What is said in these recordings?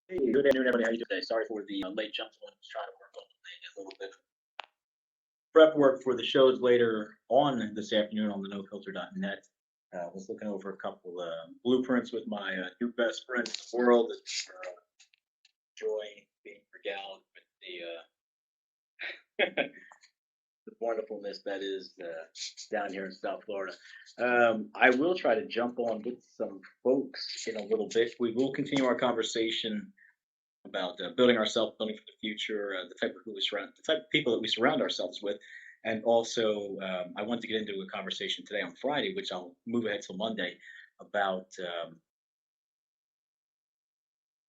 Hey, good afternoon, everybody. How you doing today? Sorry for the late jump. I was trying to work on a little bit of prep work for the shows later on this afternoon on the nofilter.net. Was looking over a couple blueprints with my new best friend in the world. It's joy being regaled with the wonderfulness that is down here in South Florida. I will try to jump on with some folks in a little bit. We will continue our conversation about building ourselves, building for the future, the type of people that we surround ourselves with, and also I want to get into a conversation today on Friday, which I'll move ahead till Monday, about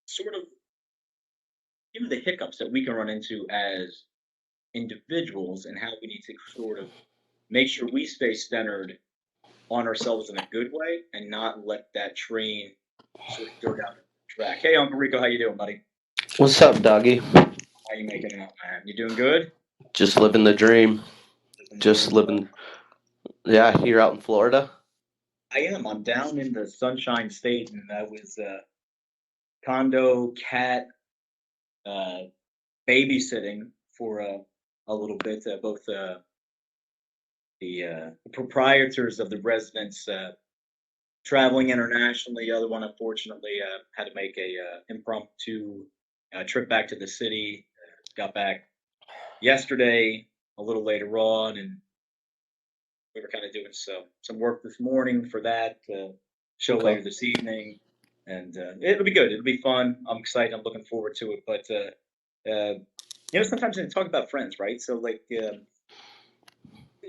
sort of the hiccups that we can run into as individuals and how we need to sort of make sure we stay centered on ourselves in a good way and not let that train sort of go down the track. Hey, Uncle Rico, how you doing, buddy? What's up, doggy? How you making it out, man? You doing good? Just living the dream. Living the Just dream. living, yeah, here out in Florida. I am. I'm down in the Sunshine State, and I was condo cat uh, babysitting for a little bit. Both the proprietors of the residence traveling internationally. The other one, unfortunately, had to make a impromptu trip back to the city. Got back yesterday, a little later on, and we were kind of doing some work this morning for that show Okay. later this evening, and it'll be good. It'll be fun. I'm excited. I'm looking forward to it. But sometimes when you talk about friends, right? So like,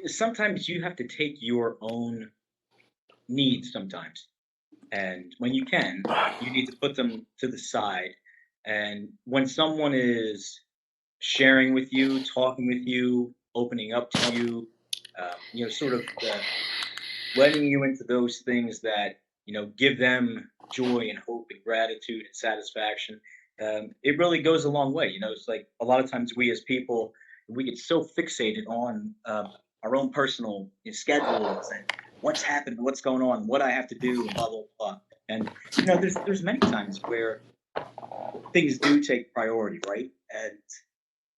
sometimes you have to take your own needs sometimes, and when you can, you need to put them to the side. And when someone is sharing with you, talking with you, opening up to you, sort of letting you into those things that give them joy and hope and gratitude and satisfaction. It really goes a long way. It's like a lot of times we as people, we get so fixated on our own personal schedules and what's happened, what's going on, what I have to do, and blah blah blah. And there's many times where things do take priority, right? And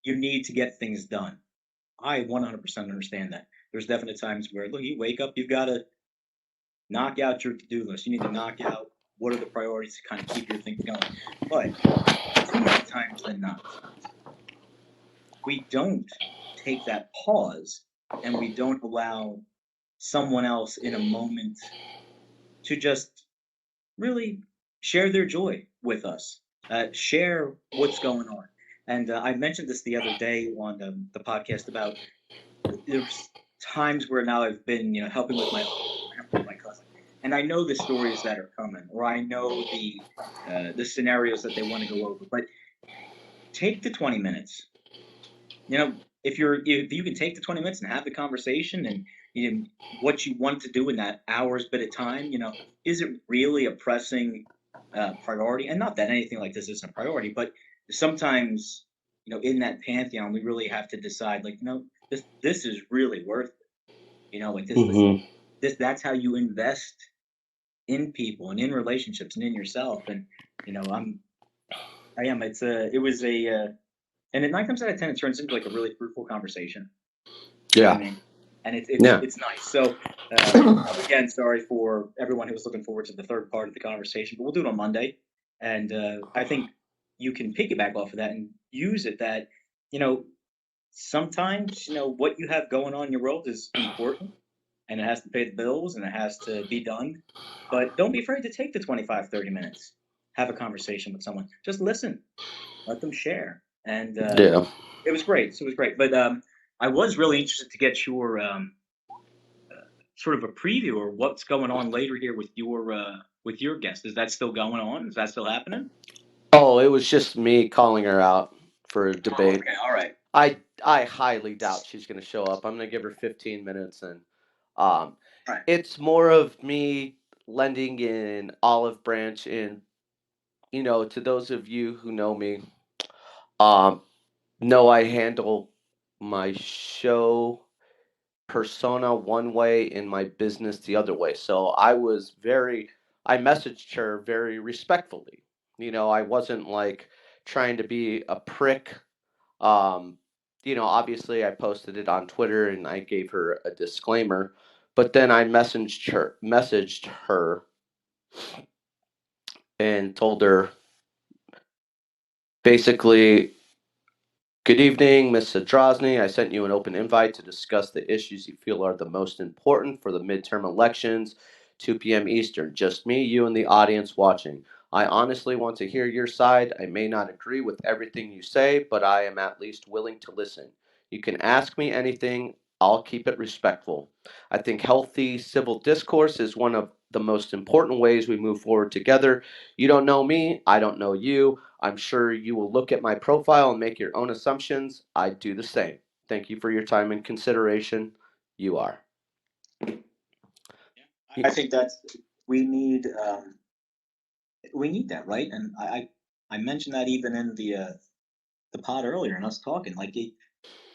you need to get things done. I 100% understand that. There's definitely times where, look, you wake up, you've got to knock out your to-do list. You need to knock out what are the priorities to kind of keep your things going. But too many times than not, we don't take that pause and we don't allow someone else in a moment to just really share their joy with us, share what's going on. And I mentioned this the other day on the podcast about there's times where now I've been, helping with my uncle, my cousin, and I know the stories that are coming, or I know the scenarios that they want to go over. But take the 20 minutes. If you can take the 20 minutes and have the conversation, and what you want to do in that hour's bit of time, is it really a pressing priority? And not that anything like this isn't a priority, but sometimes, in that pantheon, we really have to decide, like, this is really worth it. Like Mm-hmm. this that's how you invest in people and in relationships and in yourself. And I am. It was a and at 9 times out of 10, it turns into like a really fruitful conversation. You know what Yeah. I mean? And it's Yeah. it's nice. So again, sorry for everyone who was looking forward to the third part of the conversation, but we'll do it on Monday. And I think you can piggyback off of that and use it that you know sometimes what you have going on in your world is important, and it has to pay the bills and it has to be done. But don't be afraid to take the 25, 30 minutes, have a conversation with someone. Just listen, let them share. And Yeah. it was great. So it was great. But I was really interested to get your sort of a preview or what's going on later here with your guest. Is that still going on? Is that still happening? Oh, it was just me calling her out for a Oh, debate. okay. All right. I highly doubt she's going to show up. I'm going to give her 15 minutes, and um, All right. it's more of me lending an olive branch in. To those of you who know me, um, know I handle my show persona one way and my business the other way. So I messaged her very respectfully. I wasn't like trying to be a prick. Um, obviously I posted it on Twitter and I gave her a disclaimer, but then I messaged her and told her basically, good evening, Ms. Sadrozny. I sent you an open invite to discuss the issues you feel are the most important for the midterm elections, 2 p.m. Eastern. Just me, you, and the audience watching. I honestly want to hear your side. I may not agree with everything you say, but I am at least willing to listen. You can ask me anything. I'll keep it respectful. I think healthy civil discourse is one of the most important ways we move forward together. You don't know me, I don't know you. I'm sure you will look at my profile and make your own assumptions. I do the same. Thank you for your time and consideration. You are. I think we need that, right? And I mentioned that even in the pod earlier, and us talking like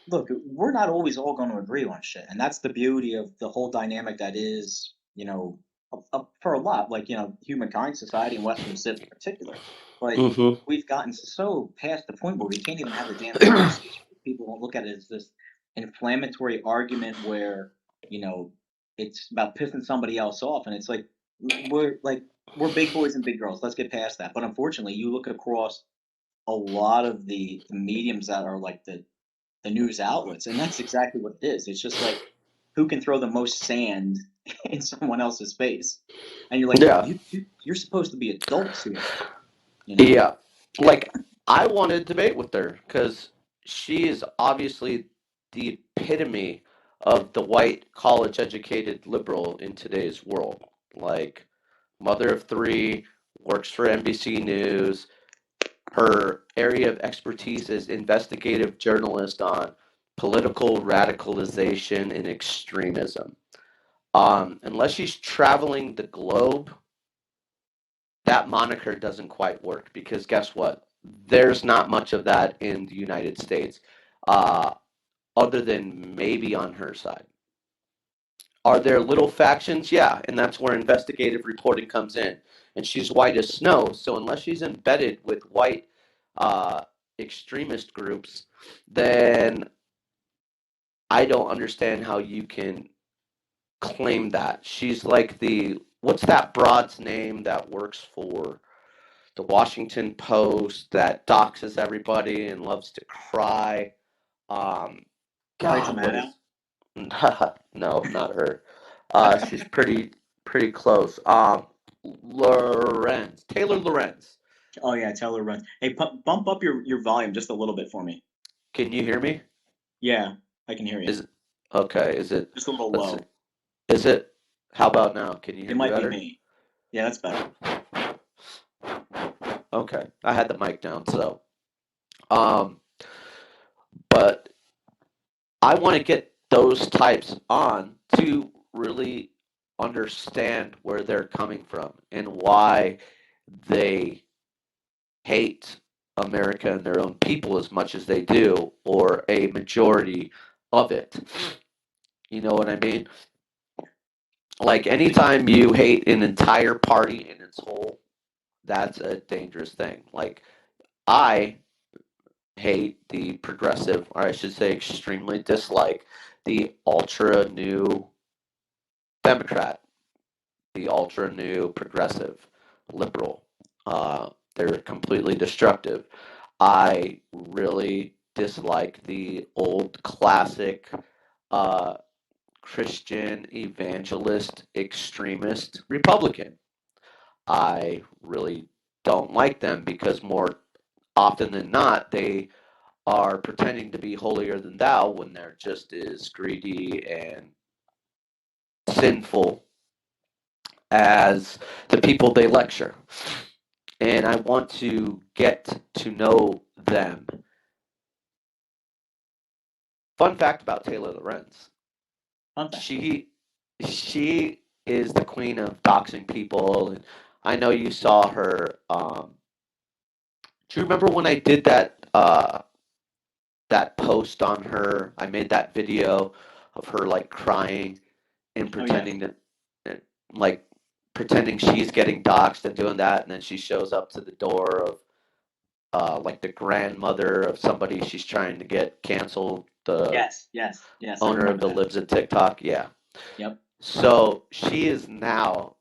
look, we're not always all going to agree on shit, and that's the beauty of the whole dynamic that is, for a lot, like humankind, society, and Western civ in particular. But Mm-hmm. we've gotten so past the point where we can't even have the damn conversation. People don't look at it as this inflammatory argument where you know it's about pissing somebody else off, and it's like we're big boys and big girls. Let's get past that. But unfortunately, you look across a lot of the mediums that are like the news outlets, and that's exactly what it is. It's just like who can throw the most sand in someone else's face, and you're like, Yeah. you're supposed to be adults here, you know? Yeah. Like, I wanted to debate with her because she is obviously the epitome of the white college educated liberal in today's world. Like, mother of three, works for NBC News. Her area of expertise is investigative journalist on political radicalization and extremism. Unless she's traveling the globe, that moniker doesn't quite work because guess what? There's not much of that in the United States, uh, other than maybe on her side. Are there little factions? Yeah, and that's where investigative reporting comes in. And she's white as snow, so unless she's embedded with white uh, extremist groups, then I don't understand how you can claim that. She's like what's that broad's name that works for the Washington Post that doxes everybody and loves to cry? Um, Rachel God, what Maddow. is no, not her. She's pretty close. Taylor Lorenz. Oh yeah, tell her run. Hey, bump up your volume just a little bit for me. Can you hear me? Yeah, I can hear you. Is okay? Is it? Just a little Let's see. low. Is it? How about now? Can you It hear me might be better? me. Yeah, that's better. Okay, I had the mic down, so um, but I want to get those types on to really understand where they're coming from and why they hate America and their own people as much as they do, or a majority of it. You know what I mean? Like anytime you hate an entire party in its whole, that's a dangerous thing. Like I hate the progressive, or I should say, extremely dislike the ultra new Democrat, the ultra new progressive liberal. They're completely destructive. I really dislike the old classic uh, Christian evangelist extremist Republican. I really don't like them because more often than not, they are pretending to be holier than thou when they're just as greedy and sinful as the people they lecture. And I want to get to know them. Fun fact about Taylor Lorenz: Fun fact. she is the queen of doxing people, and I know you saw her. Do you remember when I did that post on her? I made that video of her like crying and Oh yeah. pretending to like pretending she's getting doxxed and doing that, and then she shows up to the door of like the grandmother of somebody she's trying to get canceled, the Yes, yes, yes. I owner of remember the that. Lives in TikTok. Yeah. Yep. So she is now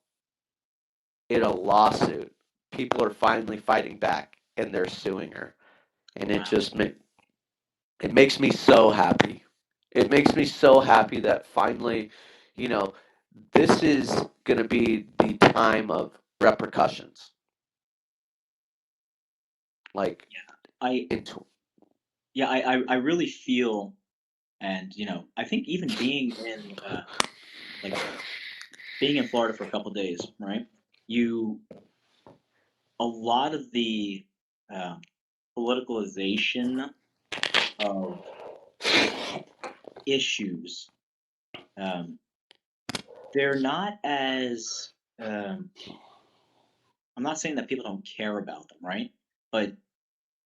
in a lawsuit. People are finally fighting back and they're suing her. And Wow. it makes me so happy. It makes me so happy that finally, you know, this is going to be the time of repercussions. Like, I into, yeah, I really feel, and I think even like being in Florida for a couple days, right? You A lot of the uh, politicalization of issues, um, they're not as I'm not saying that people don't care about them, right? But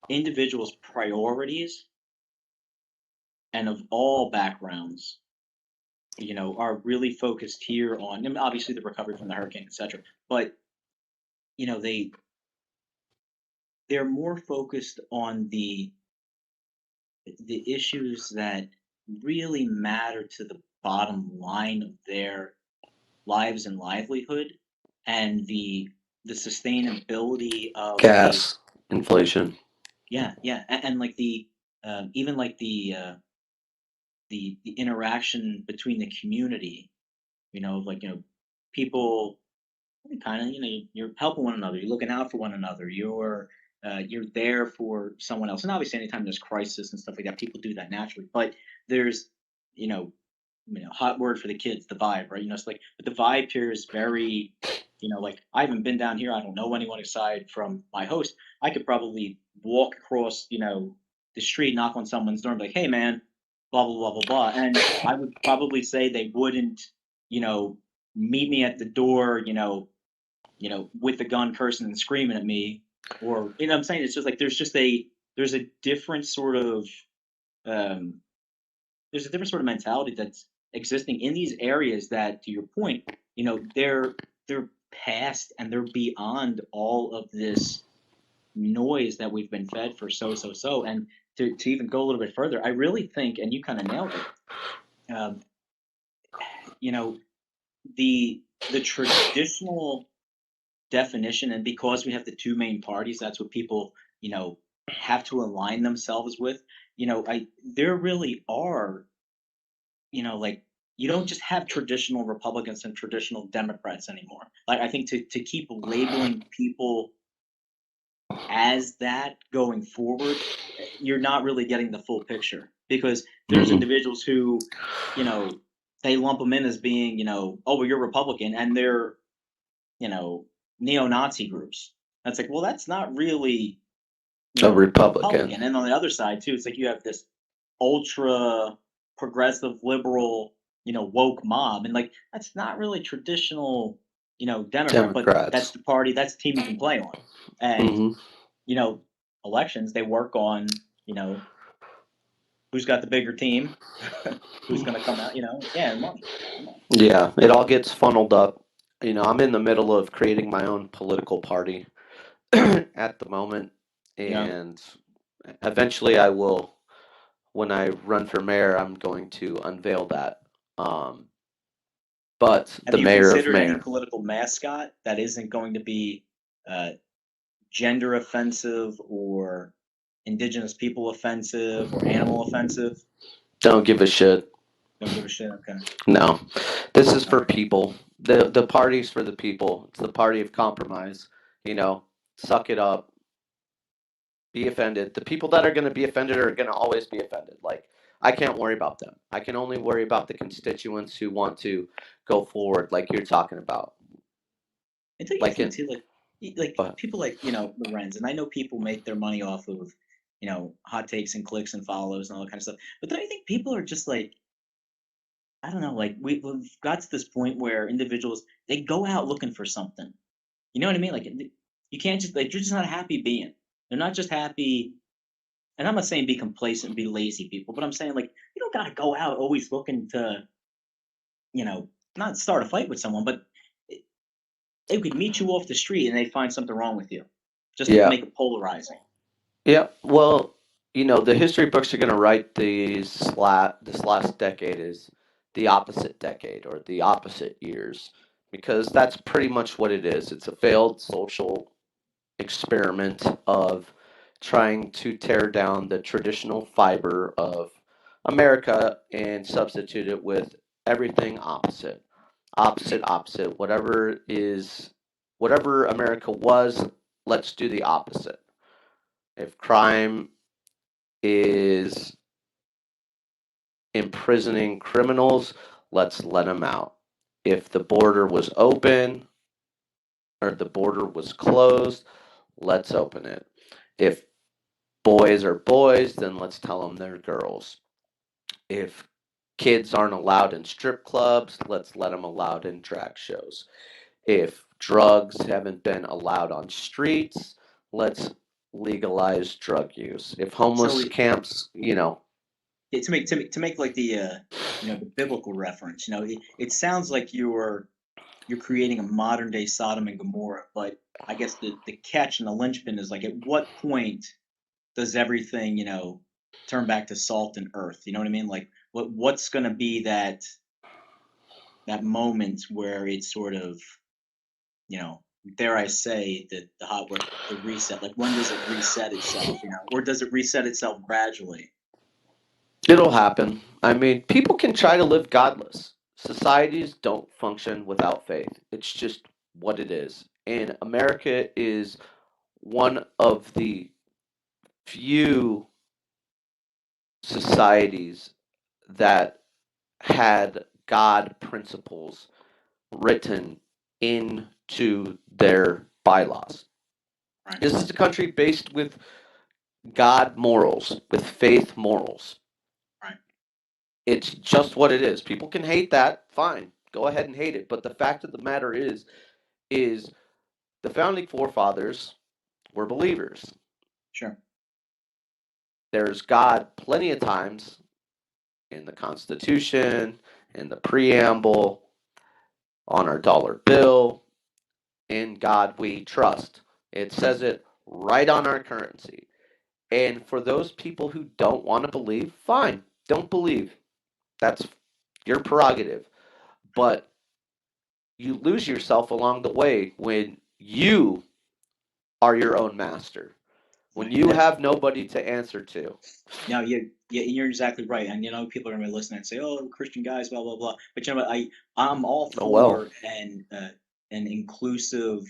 individuals' priorities and of all backgrounds, are really focused here on, and obviously the recovery from the hurricane, etc. But you know, they're more focused on the issues that really matter to the bottom line of their lives and livelihood, and the sustainability of the gas, inflation. yeah, yeah, and like the even like the interaction between the community, like people kind of, you're helping one another, you're looking out for one another, you're there for someone else. And obviously anytime there's crisis and stuff like that, people do that naturally. But there's you know hot word for the kids, the vibe, right? It's like, but the vibe here is very, like, I haven't been down here, I don't know anyone aside from my host. I could probably walk across the street, knock on someone's door and be like, hey man, blah blah blah blah blah, and I would probably say they wouldn't you know meet me at the door, with the gun cursing and screaming at me. Or, what I'm saying, it's just like there's a different sort of um mentality that's existing in these areas that, to your point, they're past and they're beyond all of this noise that we've been fed for so. And to even go a little bit further, I really think, and you kind of nailed it, um, you know, the traditional definition, and because we have the two main parties, that's what people have to align themselves with. I There really are, like, you don't just have traditional Republicans and traditional Democrats anymore. Like, I think to keep labeling people as that going forward, you're not really getting the full picture, because there's Mm-mm. individuals who, you know, they lump them in as being, oh, well, you're Republican, and they're, you know, neo-Nazi groups. That's like, well, that's not really, A Republican. Republican. And on the other side too, it's like you have this ultra progressive liberal, woke mob, and like that's not really traditional, Democrat, but that's Democrats. the party, that's the team you can play on. And Hmm. you know, elections, they work on, who's got the bigger team, who's going to come out, yeah, and money. Yeah, it all gets funneled up. I'm in the middle of creating my own political party at the moment, Yeah. and eventually I will. When I run for mayor, I'm going to unveil that. Um, but Have the you mayor of considered any mayor, political mascot that isn't going to be uh, gender offensive or indigenous people offensive or animal offensive? don't give a shit. Don't give a shit. Okay. No, this is All for right. people. The party's for the people. It's the party of compromise. You know, suck it up. Be offended. The people that are going to be offended are going to always be offended. Like, I can't worry about them. I can only worry about the constituents who want to go forward, like you're talking about. I tell you Like thing it, too, like like but people like Lorenz, and I know people make their money off of hot takes and clicks and follows and all that kind of stuff. But don't you think people are just like, I don't know, like we've got to this point where individuals, they go out looking for something. You know what I mean? Like, you can't just, like, you're just not happy being. They're not just happy. And I'm not saying be complacent, be lazy people, but I'm saying, like, you don't gotta go out always looking to, not start a fight with someone, but they could meet you off the street and they find something wrong with you, just to Yeah. make it polarizing. Yeah. Well, the history books are going to write this last decade is the opposite decade or the opposite years because that's pretty much what it is. It's a failed social experiment of trying to tear down the traditional fiber of America and substitute it with everything opposite. Opposite, opposite. Whatever America was, let's do the opposite. If crime is imprisoning criminals, let's let them out. If the border was open or the border was closed, let's open it. If boys are boys, then let's tell them they're girls. If kids aren't allowed in strip clubs, let's let them allowed in drag shows. If drugs haven't been allowed on streets, let's legalize drug use. If So homeless camps, to make like the biblical reference, it sounds like you're creating a modern day Sodom and Gomorrah, but I guess the catch and the linchpin is like, at what point does everything, turn back to salt and earth? You know what I mean? Like, what's going to be that moment where it's sort of, you know, dare I say, the hot word, the reset? Like, when does it reset itself? Or does it reset itself gradually? it'll happen. I mean, people can try to live godless. Societies don't function without faith. It's just what it is. And America is one of the few societies that had God principles written into their bylaws. Right, This is a country based with God morals, with faith morals. right, It's just what it is. People can hate that, fine. Go ahead and hate it. But the fact of the matter is the founding forefathers were believers. sure, There's God plenty of times in the Constitution, in the preamble, on our dollar bill. In God we trust. It says it right on our currency. And for those people who don't want to believe, fine, don't believe. That's your prerogative. But you lose yourself along the way when you are your own master, when right. you have nobody to answer to. No, yeah, you're exactly right. And people are gonna be listening and say, "Oh, Christian guys, blah blah blah." But you know what? I'm all Oh well. for an inclusive,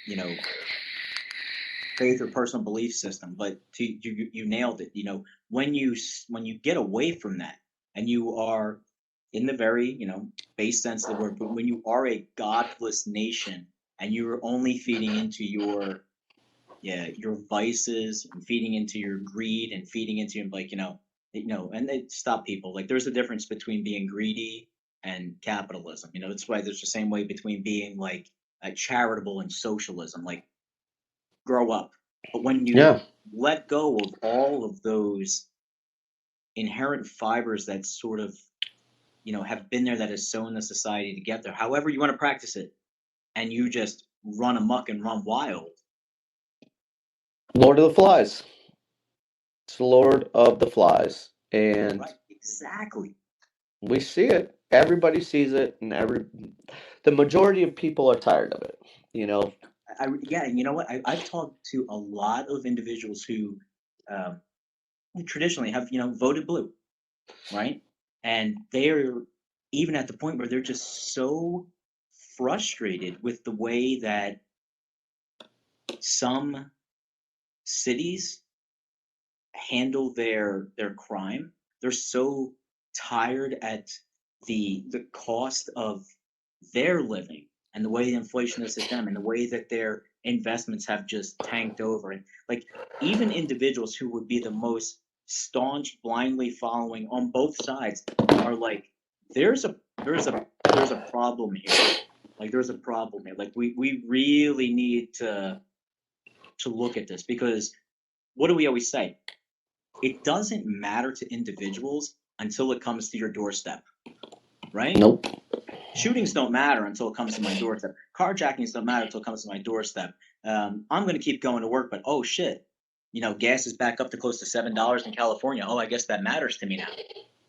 you know, faith or personal belief system. But you nailed it. When you get away from that and you are in the very base sense of the word, but when you are a godless nation and you're only feeding into your vices and feeding into your greed and feeding into like and they stop people, like, there's a difference between being greedy and capitalism. That's why there's the same way between being like a charitable and socialism. Like, grow up. But when you Yeah. let go of all of those inherent fibers that sort of have been there, that has sewn the society together, however you want to practice it, and you just run amok and run wild. Lord of the Flies. It's the Lord of the Flies. And Right, exactly. we see it. Everybody sees it, and the majority of people are tired of it. You know, Yeah, and you know what? I've talked to a lot of individuals um, who traditionally have voted blue, right? And they're even at the point where they're just so frustrated with the way that some cities handle their crime. They're so tired at the cost of their living and the way the inflation has hit them and the way that their investments have just tanked over. And like, even individuals who would be the most staunch, blindly following on both sides are like, there's a there's a there's a problem here. Like, there's a problem here. Like, we really need to look at this, because what do we always say? It doesn't matter to individuals until it comes to your doorstep, right? nope. shootings don't matter until it comes to my doorstep. Carjackings don't matter until it comes to my doorstep. I'm going to keep going to work, but oh shit, gas is back up to close to $7 in California. Oh, I guess that matters to me now.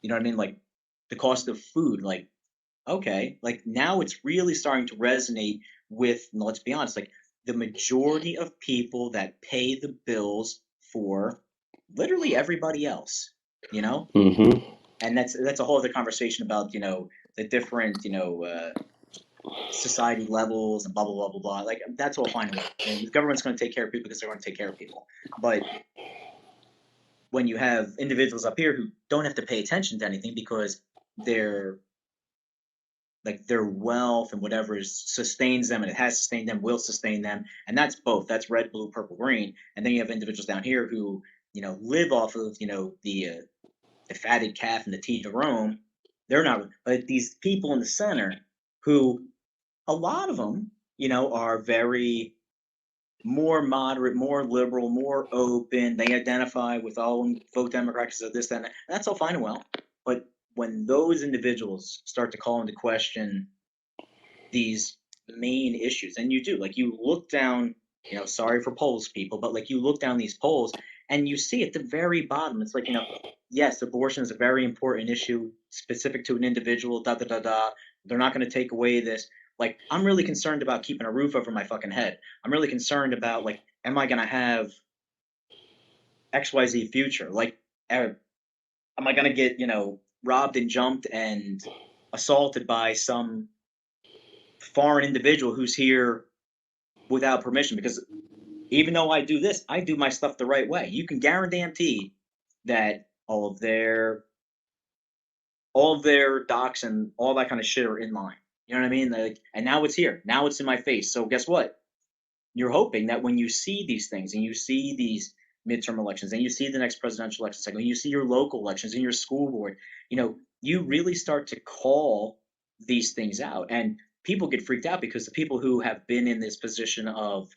You know what I mean? Like the cost of food. Like, okay, like now it's really starting to resonate with. Let's be honest, like the majority of people that pay the bills for literally everybody else. You know, Mm-hmm. and that's a whole other conversation about the different society levels and blah blah blah blah blah. Like that's all fine and well. And the government's going to take care of people because they're going to take care of people. But when you have individuals up here who don't have to pay attention to anything because their their wealth and whatever sustains them and it has sustained them will sustain them, and that's both. That's red, blue, purple, green. And then you have individuals down here who live off of the fatted calf and the tea to Rome. They're not, but these people in the center who a lot of them, are very more moderate, more liberal, more open. They identify with all vote Democrats of this, that, and that. And that's all fine and well. But when those individuals start to call into question these main issues, and you do, like you look down, sorry for polls, people, but like you look down these polls and you see at the very bottom, it's like, yes, abortion is a very important issue specific to an individual, da da da da. They're not going to take away this. Like, I'm really concerned about keeping a roof over my fucking head. I'm really concerned about, like, am I going to have XYZ future? Like, am I going to get, robbed and jumped and assaulted by some foreign individual who's here without permission? Because even though I do this, I do my stuff the right way. You can guarantee that all of their docs and all that kind of shit are in line. You know what I mean? Like, and now it's here. Now it's in my face. So guess what? You're hoping that when you see these things and you see these midterm elections and you see the next presidential election cycle, and you see your local elections and your school board, you really start to call these things out. And people get freaked out because the people who have been in this position of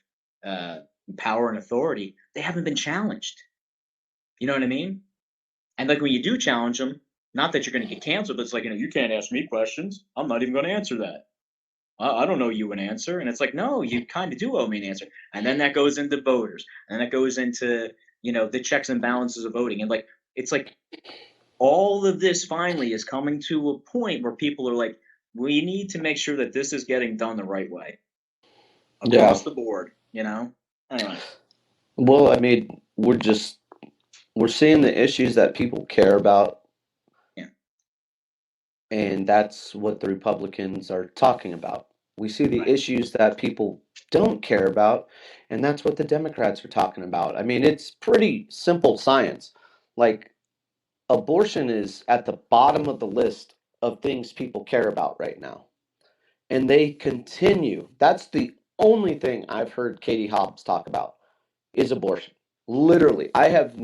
uh, power and authority, they haven't been challenged. You know what I mean? And like when you do challenge them, not that you're going to get canceled, but it's like, you can't ask me questions. I'm not even going to answer that. I don't know you an answer. And it's like, no, you kind of do owe me an answer. And then that goes into voters. And that goes into, the checks and balances of voting. And like, it's like all of this finally is coming to a point where people are like, we need to make sure that this is getting done the right way Yeah. across the board, Anyway. Well, I mean, we're seeing the issues that people care about, Yeah. and that's what the Republicans are talking about. We see the Right. issues that people don't care about, and that's what the Democrats are talking about. I mean, it's pretty simple science. Like, abortion is at the bottom of the list of things people care about right now. And they continue. That's the only thing I've heard Katie Hobbs talk about is abortion. Literally, I have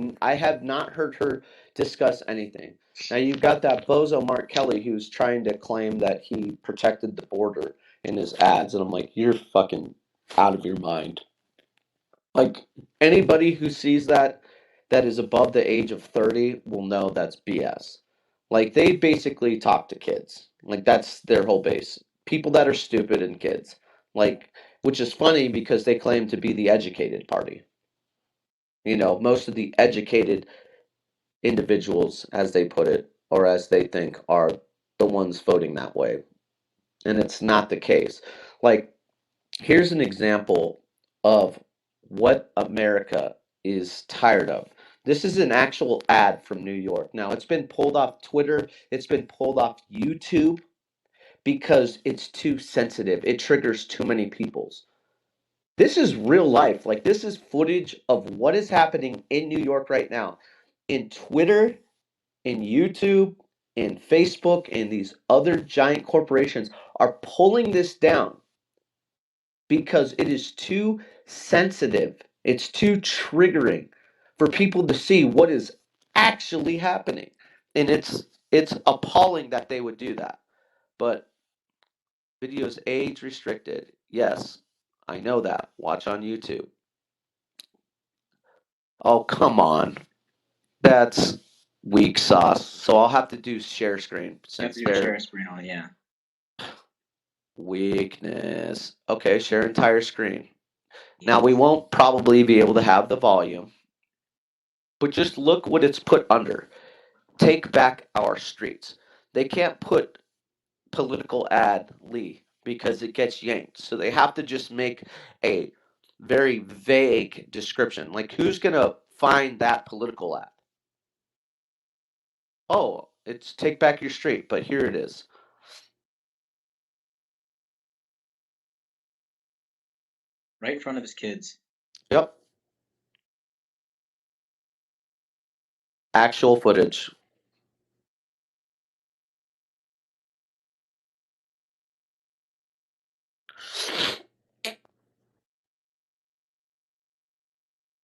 not heard her discuss anything. Now you've got that bozo Mark Kelly who's trying to claim that he protected the border in his ads, and I'm like, you're fucking out of your mind. Like, anybody who sees that is above the age of 30 will know that's BS. Like, they basically talk to kids. Like, that's their whole base. People that are stupid and kids. Like, which is funny because they claim to be the educated party. Most of the educated individuals, as they put it, or as they think, are the ones voting that way. And it's not the case. Like, here's an example of what America is tired of. This is an actual ad from New York. Now, it's been pulled off Twitter, it's been pulled off YouTube because it's too sensitive. It triggers too many peoples. This is real life. Like, this is footage of what is happening in New York right now. In Twitter, in YouTube, in Facebook, and these other giant corporations are pulling this down because it is too sensitive. It's too triggering for people to see what is actually happening. And it's appalling that they would do that. But videos age restricted. Yes, I know that. Watch on YouTube. Oh, come on. That's weak sauce. So I'll have to do share screen You have to since do a they're share screen on it, yeah. Weakness. Okay, share entire screen. Now, we Yes. won't probably be able to have the volume, but just look what it's put under. Take back our streets. They can't put political ad Lee because it gets yanked. So they have to just make a very vague description. Like, who's going to find that political ad? Oh, it's take back your street, but here it is. Right in front of his kids. Yep. Actual footage.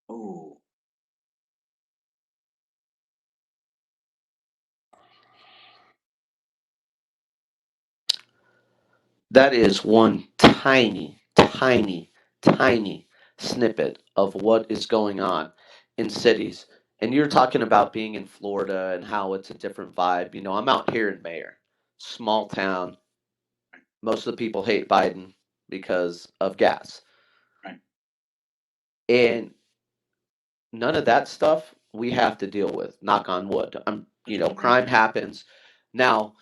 Oh, That is one tiny, tiny, tiny snippet of what is going on in cities. And you're talking about being in Florida and how it's a different vibe. I'm out here in Mayer, small town. Most of the people hate Biden because of gas. right. And none of that stuff we have to deal with, knock on wood. That's right. Right. Crime happens. Now,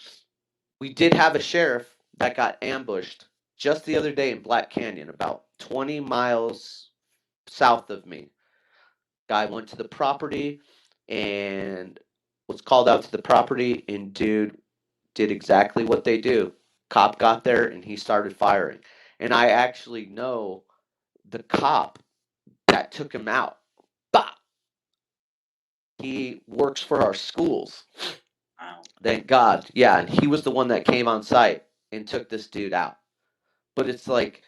we did have a sheriff that got ambushed just the other day in Black Canyon, about 20 miles south of me. Guy went to the property and was called out to the property, and dude did exactly what they do. Cop got there and he started firing. And I actually know the cop that took him out. Bah! He works for our schools. Wow. Thank God. Yeah, and he was the one that came on site and took this dude out. But it's like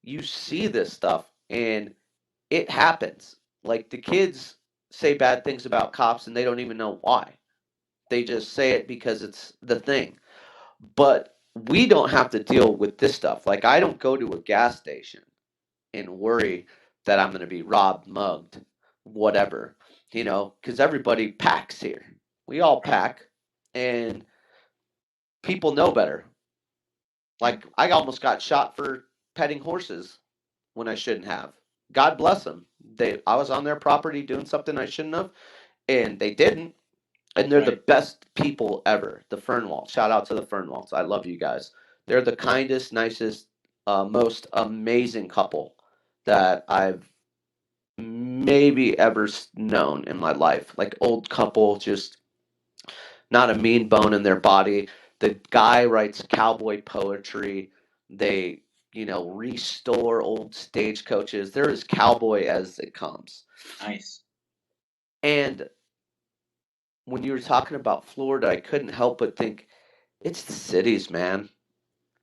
you see this stuff and it happens. Like the kids say bad things about cops and they don't even know why. They just say it because it's the thing. But we don't have to deal with this stuff. Like I don't go to a gas station and worry that I'm going to be robbed, mugged, whatever, because everybody packs here. We all Right. pack and people know better. Yeah. Like I almost got shot for petting horses when I shouldn't have. God bless them. I was on their property doing something I shouldn't have, and they didn't. And they're the Right. best people ever. The Fernwalds. Shout out to the Fernwalds. I love you guys. They're the kindest, nicest, most amazing couple that I've maybe ever known in my life. Like old couple, just not a mean bone in their body. The guy writes cowboy poetry. They, restore old stagecoaches. They're as cowboy as it comes. Nice. And when you were talking about Florida, I couldn't help but think it's the cities, man.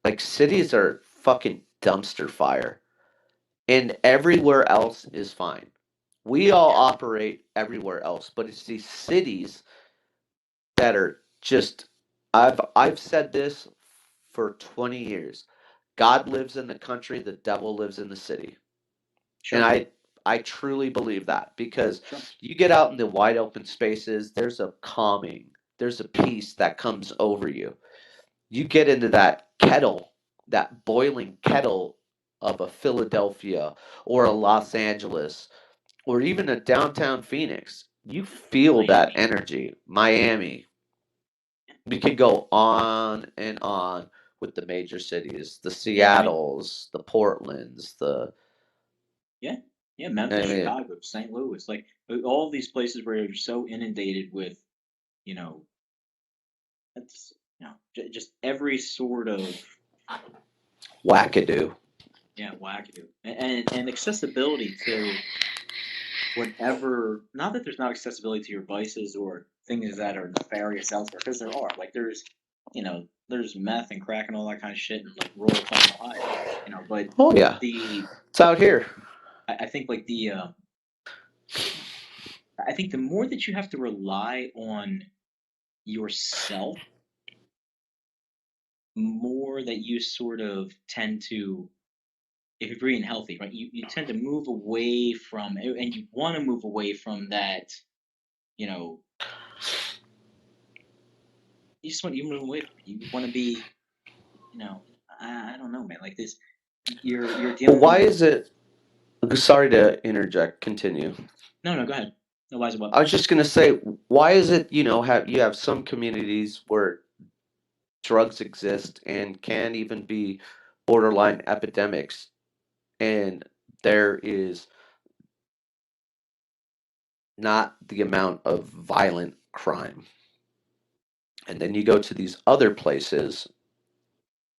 Like cities are fucking dumpster fire. And everywhere else is fine. We all Yeah. operate everywhere else, but it's these cities that are just I've said this for 20 years. God lives in the country, the devil lives in the city. And Sure. I truly believe that because Sure. you get out in the wide open spaces, there's a calming, there's a peace that comes over you. You get into that kettle, that boiling kettle of a Philadelphia or a Los Angeles or even a downtown Phoenix. You feel that Miami. energy. Miami, we could go on and on with the major cities, the Yeah. I mean, Seattles, the Portlands, yeah. Yeah. I Memphis, mean, Chicago, St. Louis, like all these places where you're so inundated with, you know, that's, just every sort of, wackadoo. yeah, wackadoo and accessibility to whatever. Not that there's not accessibility to your vices or things that are nefarious elsewhere, because there are. Like there's meth and crack and all that kind of shit in like rural fucking Ohio. But Oh yeah, the it's out here. I think like I think the more that you have to rely on yourself, more that you sort of tend to, if you're being healthy, right, you tend to move away from, and you want to move away from that, you know, you just want, you move away from it. You want to be, you know, I don't know, man. Like this, you're Well, dealing why with. is it? Sorry to interject. Continue. No, no, go ahead. No, why is it what? I was just gonna say, why is it have some communities where drugs exist and can even be borderline epidemics, and there is not the amount of violent crime, and then you go to these other places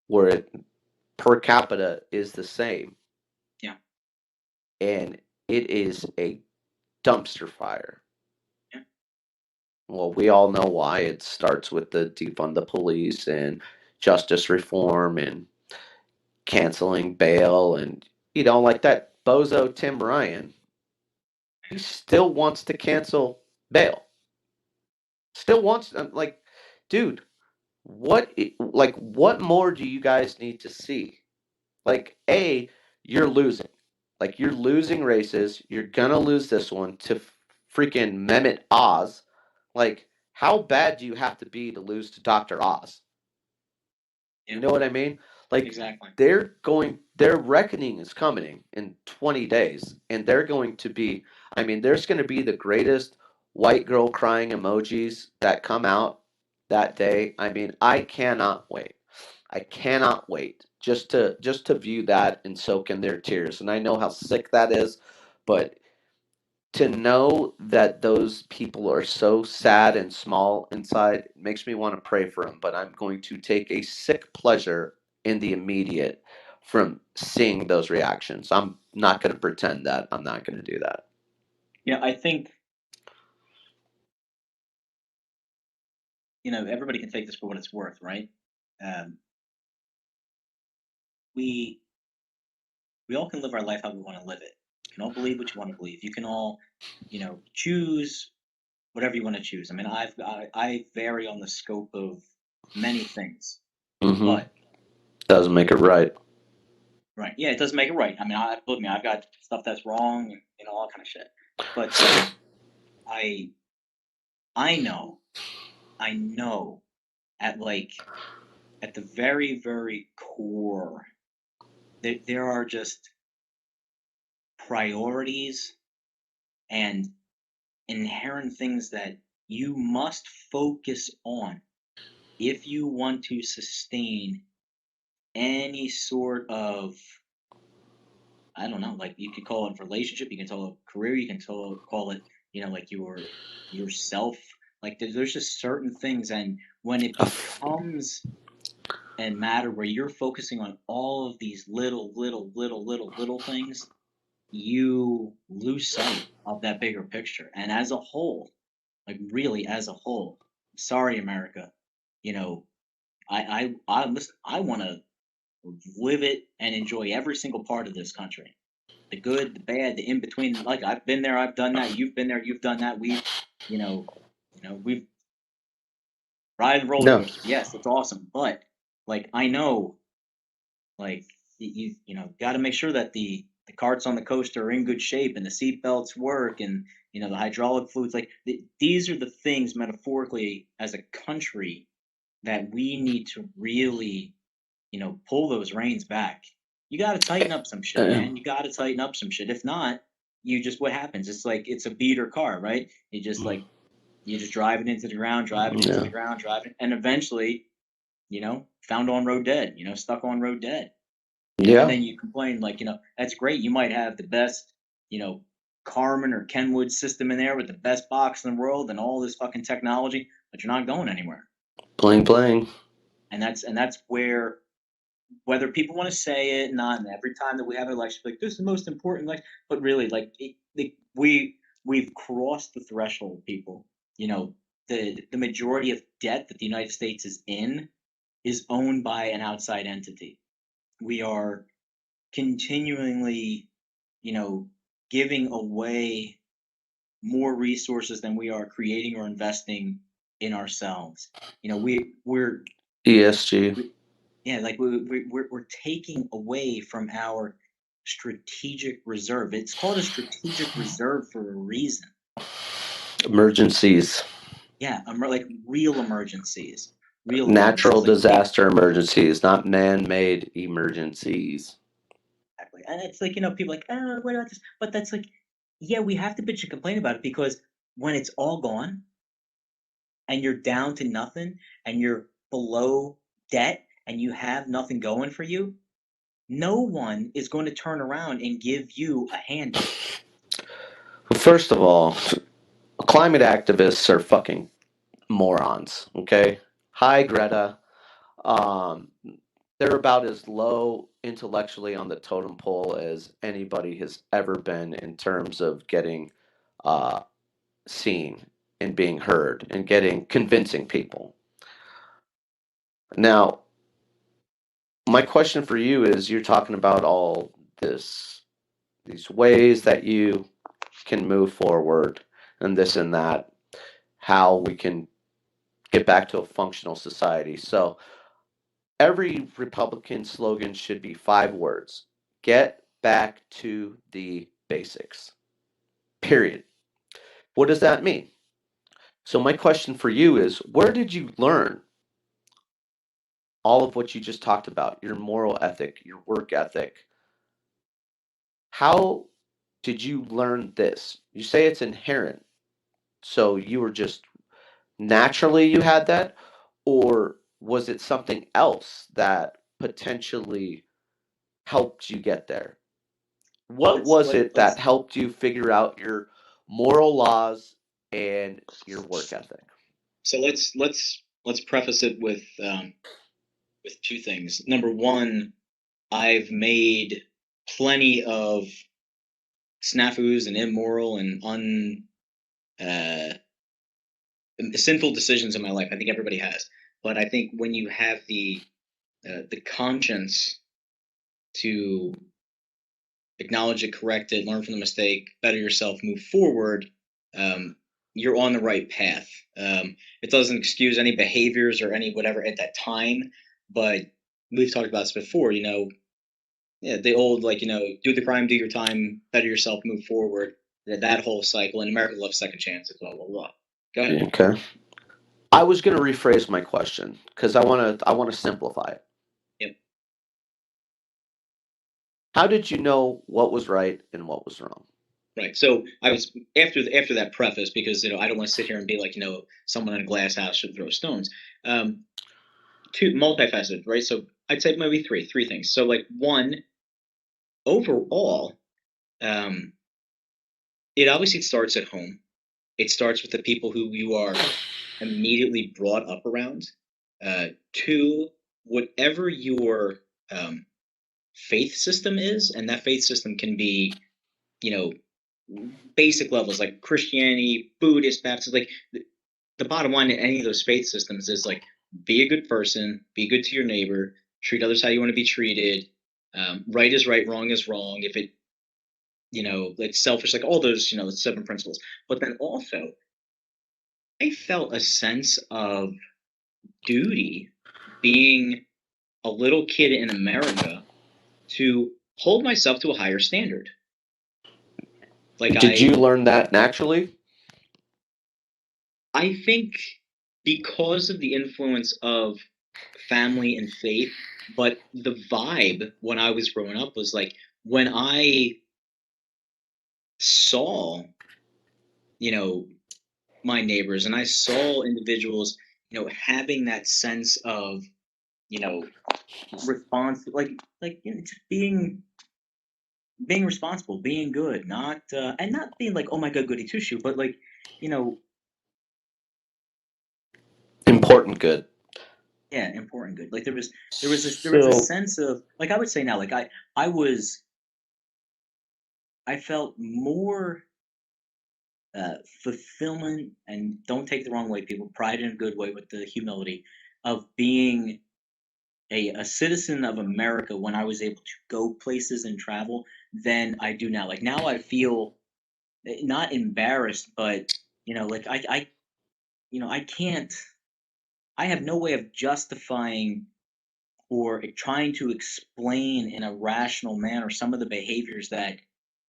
where it per capita is the same, Yeah, and it is a dumpster fire. yeah, Well, we all know why. It starts with the defund the police and justice reform and canceling bail, and like that bozo Tim Ryan, he still wants to cancel bail. Still wants, like, dude, what more do you guys need to see? Like, you're losing. Like, you're losing races. You're gonna lose this one to freaking Mehmet Oz. Like, how bad do you have to be to lose to Dr. Oz? You yeah. know what I mean? Like, Exactly. their reckoning is coming in 20 days, and they're going to be, I mean, there's going to be the greatest white girl crying emojis that come out that day. I mean, I cannot wait. I cannot wait just to view that and soak in their tears. And I know how sick that is, but to know that those people are so sad and small inside makes me want to pray for them. But I'm going to take a sick pleasure in the immediate from seeing those reactions. I'm not going to pretend that I'm not going to do that. Yeah, I think everybody can take this for what it's worth, right? Um, we we all can live our life how we want to live it. You can all believe what you want to believe. You can all, choose whatever you want to choose. I mean, I vary on the scope of many things, Mm-hmm. but Doesn't make it right. right, yeah, it doesn't make it right. I mean, believe me, I've got stuff that's wrong, and all that kind of shit. But I I know, I know, at the very very core, there are just priorities and inherent things that you must focus on if you want to sustain any sort of, I don't know, like you could call it relationship, you can call it career, you can call it, like yourself. Like there's just certain things, and when it becomes a matter where you're focusing on all of these little things, you lose sight of that bigger picture. And as a whole, like really as a whole, sorry America, you know, I listen, I want to live it and enjoy every single part of this country. The good, the bad, the in between. Like I've been there, I've done that. You've been there, you've done that. You know, we've riding the roller No. coaster. Yes, it's awesome. But like I know, like got to make sure that the carts on the coaster are in good shape and the seat belts work and the hydraulic fluids. Like these are the things metaphorically as a country that we need to really pull those reins back. You got to tighten up some shit, Uh, man. You got to tighten up some shit. If not, you just what happens? It's like it's a beater car, right? You just drive it into the ground, drive it into yeah. the ground, drive it, and eventually, found on road dead. Stuck on road dead. And Yeah. then you complain like, that's great. You might have the best, you know, Carmen or Kenwood system in there with the best box in the world and all this fucking technology, but you're not going anywhere. Playing, playing. And that's where whether people want to say it or not, and every time that we have an election, like this is the most important election, but really, like we've crossed the threshold, people. You know, the majority of debt that the United States is in is owned by an outside entity. We are continually, you know, giving away more resources than we are creating or investing in ourselves. We're ESG. yeah, like we're taking away from our strategic reserve. It's called a strategic reserve for a reason. Emergencies. Yeah, like real emergencies. real things. Natural It's like you can't. disaster emergencies, not man-made emergencies. Exactly. And it's like, people like, oh, what about this? But that's like, yeah, we have to bitch and complain about it because when it's all gone and you're down to nothing and you're below debt and you have nothing going for you, no one is going to turn around and give you a handout. First of all, climate activists are fucking morons. Okay, hi Greta. Um, they're about as low intellectually on the totem pole as anybody has ever been in terms of getting uh, seen and being heard and getting convincing people. Now, my question for you is: you're talking about all this, these ways that you can move forward, and this and that, how we can get back to a functional society. So every Republican slogan should be 5 words: get back to the basics. Period. What does that mean? So, my question for you is: where did you learn all of what you just talked about? Your moral ethic, your work ethic. How did you learn this? You say it's inherent. So, you were just naturally you had that? Or was it something else that potentially helped you get there? What Let's was let it that let's helped you figure out your moral laws and your work ethic? so let's preface it with two things. Number one, I've made plenty of snafus and immoral and uh, sinful decisions in my life. I think everybody has, but I think when you have the conscience to acknowledge it, correct it, learn from the mistake, better yourself, move forward, um, you're on the right path. It doesn't excuse any behaviors or any whatever at that time, but we've talked about this before. Yeah, the old like do the crime, do your time, better yourself, move forward. That whole cycle, and America loves second chances. Blah blah blah. Go ahead. Okay. I was going to rephrase my question because I want to simplify it. Yep. How did you know what was right and what was wrong? Right. So I was after that preface because I don't want to sit here and be like someone in a glass house should throw stones. Um, Two multifaceted, right? So I'd say maybe three things. So like one overall, um, it obviously starts at home. It starts with the people who you are immediately brought up around. Two, whatever your faith system is, and that faith system can be, you know, basic levels like Christianity, Buddhist, Baptist. Like the bottom line in any of those faith systems is like be a good person, be good to your neighbor, treat others how you want to be treated. Right is right, wrong is wrong. If it, it's selfish, like all those, the 7 principles. But then also, I felt a sense of duty being a little kid in America to hold myself to a higher standard. Like Did you learn that naturally? I think because of the influence of family and faith, but the vibe when I was growing up was like when I saw, you know, my neighbors and I saw individuals, having that sense of, you know, response, like just being responsible, being good, not and not being like, oh my god, goody two shoe, but like, you know, Important good. yeah, important good. Like there was a So, sense of like I would say now, like I felt more fulfillment, and don't take the wrong way, people, pride in a good way with the humility of being a citizen of America when I was able to go places and travel than I do now. Like now I feel not embarrassed, but like I can't, I have no way of justifying or trying to explain in a rational manner some of the behaviors that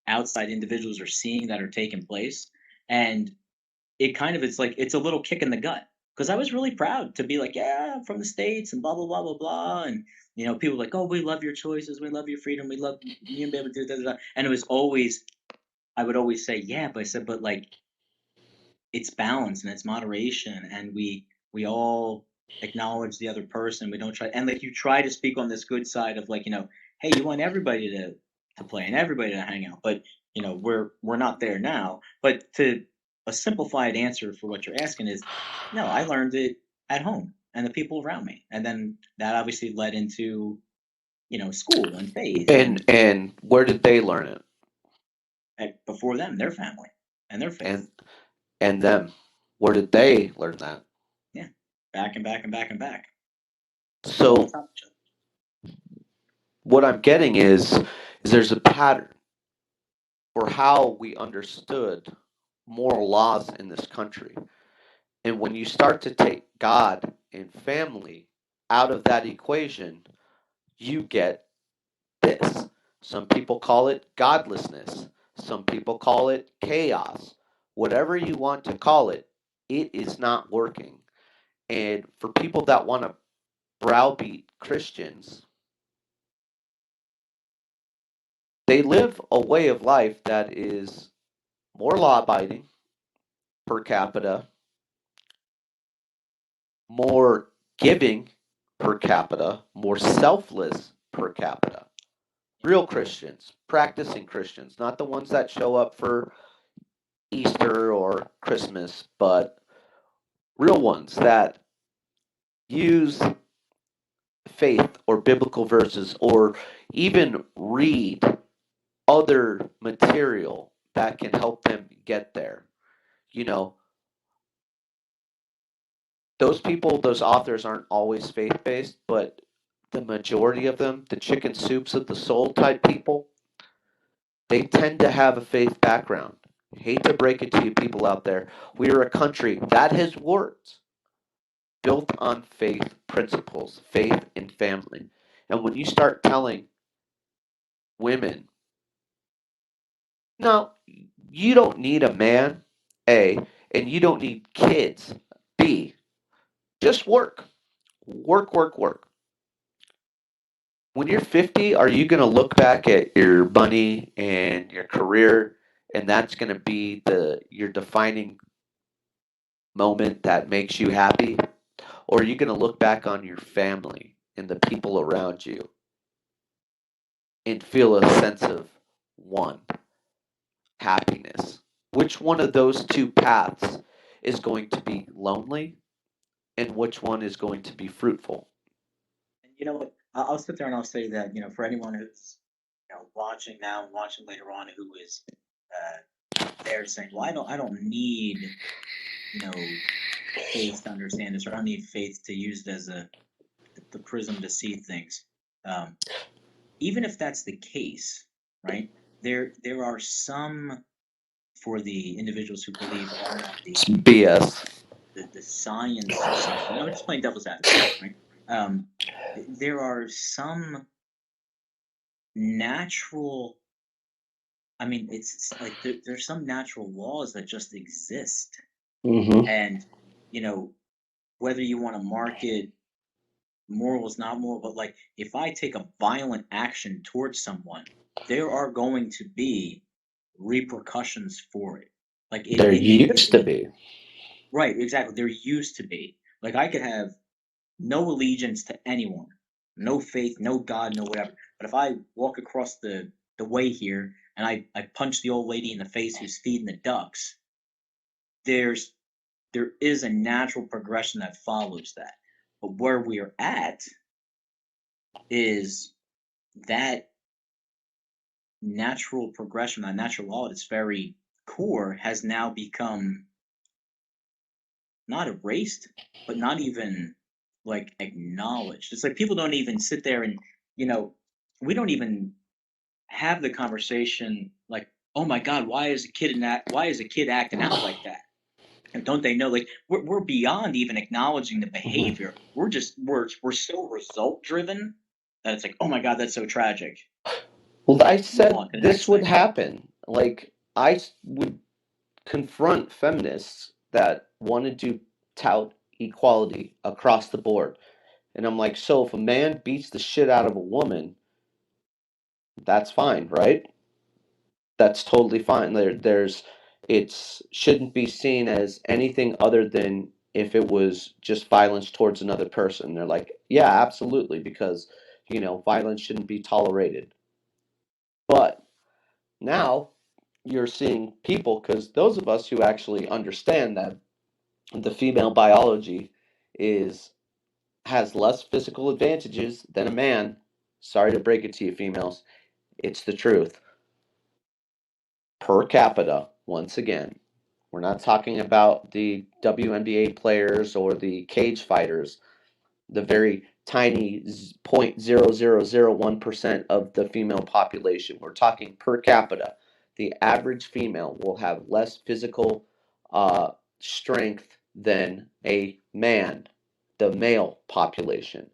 outside individuals are seeing that are taking place. And it kind of it's like it's a little kick in the gut. because I was really proud to be like, yeah, I'm from the States and blah blah blah blah blah. And people were like, oh, we love your choices, we love your freedom, we love you and be able to do that. And it was always, I would always say, yeah, but I said, but like it's balance and it's moderation, and we all acknowledge the other person. We don't try, and like you try to speak on this good side of like, hey, you want everybody to play and everybody to hang out, but we're not there now. But to a simplified answer for what you're asking is no, I learned it at home and the people around me, and then that obviously led into school and faith And where did they learn it? and before them, their family and their And faith. and them, where did they learn that? Yeah, back and back and back and back, all on So top of each other. what I'm getting is there's a pattern for how we understood moral laws in this country. And when you start to take God and family out of that equation, you get this. Some people call it godlessness. Some people call it chaos. Whatever you want to call it, it is not working. And for people that want to browbeat Christians, they live a way of life that is more law abiding per capita, more giving per capita, more selfless per capita. Real Christians, practicing Christians, not the ones that show up for Easter or Christmas, but real ones that use faith or biblical verses or even read other material that can help them get there. You know, those people, those authors aren't always faith based, but the majority of them, the chicken soups of the soul type people, they tend to have a faith background. Hate to break it to you people out there. We are a country that has worked built on faith principles, faith in family. And when you start telling women, no, you don't need a man, A, and you don't need kids, B, just work. Work, work, work. When you're 50, are you going to look back at your money and your career and that's going to be the your defining moment that makes you happy? Or are you going to look back on your family and the people around you and feel a sense of one, happiness? Which one of those two paths is going to be lonely and which one is going to be fruitful? And you know what? I'll sit there and I'll say that for anyone who's watching now and watching later on, who is there saying, "Well, I don't need faith to understand this, or I don't need faith to use it as the prism to see things." Um, Even if that's the case, right? There are some for the individuals who believe all of It's the BS. the science side. No, just playing devil's advocate, right? Um, there are some natural. I mean, it's like there's some natural laws that just exist, Mm-hmm. and you know whether you want to mark it moral is not moral, but like if I take a violent action towards someone, there are going to be repercussions for it. Like There used to be. right, exactly. There used to be. Like I could have no allegiance to anyone, no faith, no God, no whatever. But if I walk across the way here and I punch the old lady in the face who's feeding the ducks, there's there is a natural progression that follows that. But where we're at is that natural progression, that natural law at its very core has now become not erased, but not even like acknowledged. It's like people don't even sit there and, you know, we don't even have the conversation like, oh my God, why is a kid acting out like that? And don't they know like we're beyond even acknowledging the Mhm. behavior. We're so result driven that it's like, oh my God, that's so tragic. Well, I Move said on to the this next would thing. happen. Like, would confront feminists that wanted to tout equality across the board. And I'm like, so if a man beats the shit out of a woman, that's fine, right? That's totally fine. It shouldn't be seen as anything other than if it was just violence towards another person. They're like, yeah, absolutely, because violence shouldn't be tolerated. But now you're seeing people, because those of us who actually understand that the female biology is has less physical advantages than a man. Sorry to break it to you, females. It's the truth. Per capita, once again, we're not talking about the WNBA players or the cage fighters, the very tiny 0.0001% of the female population. We're talking per capita. The average female will have less physical strength than a man, the male population.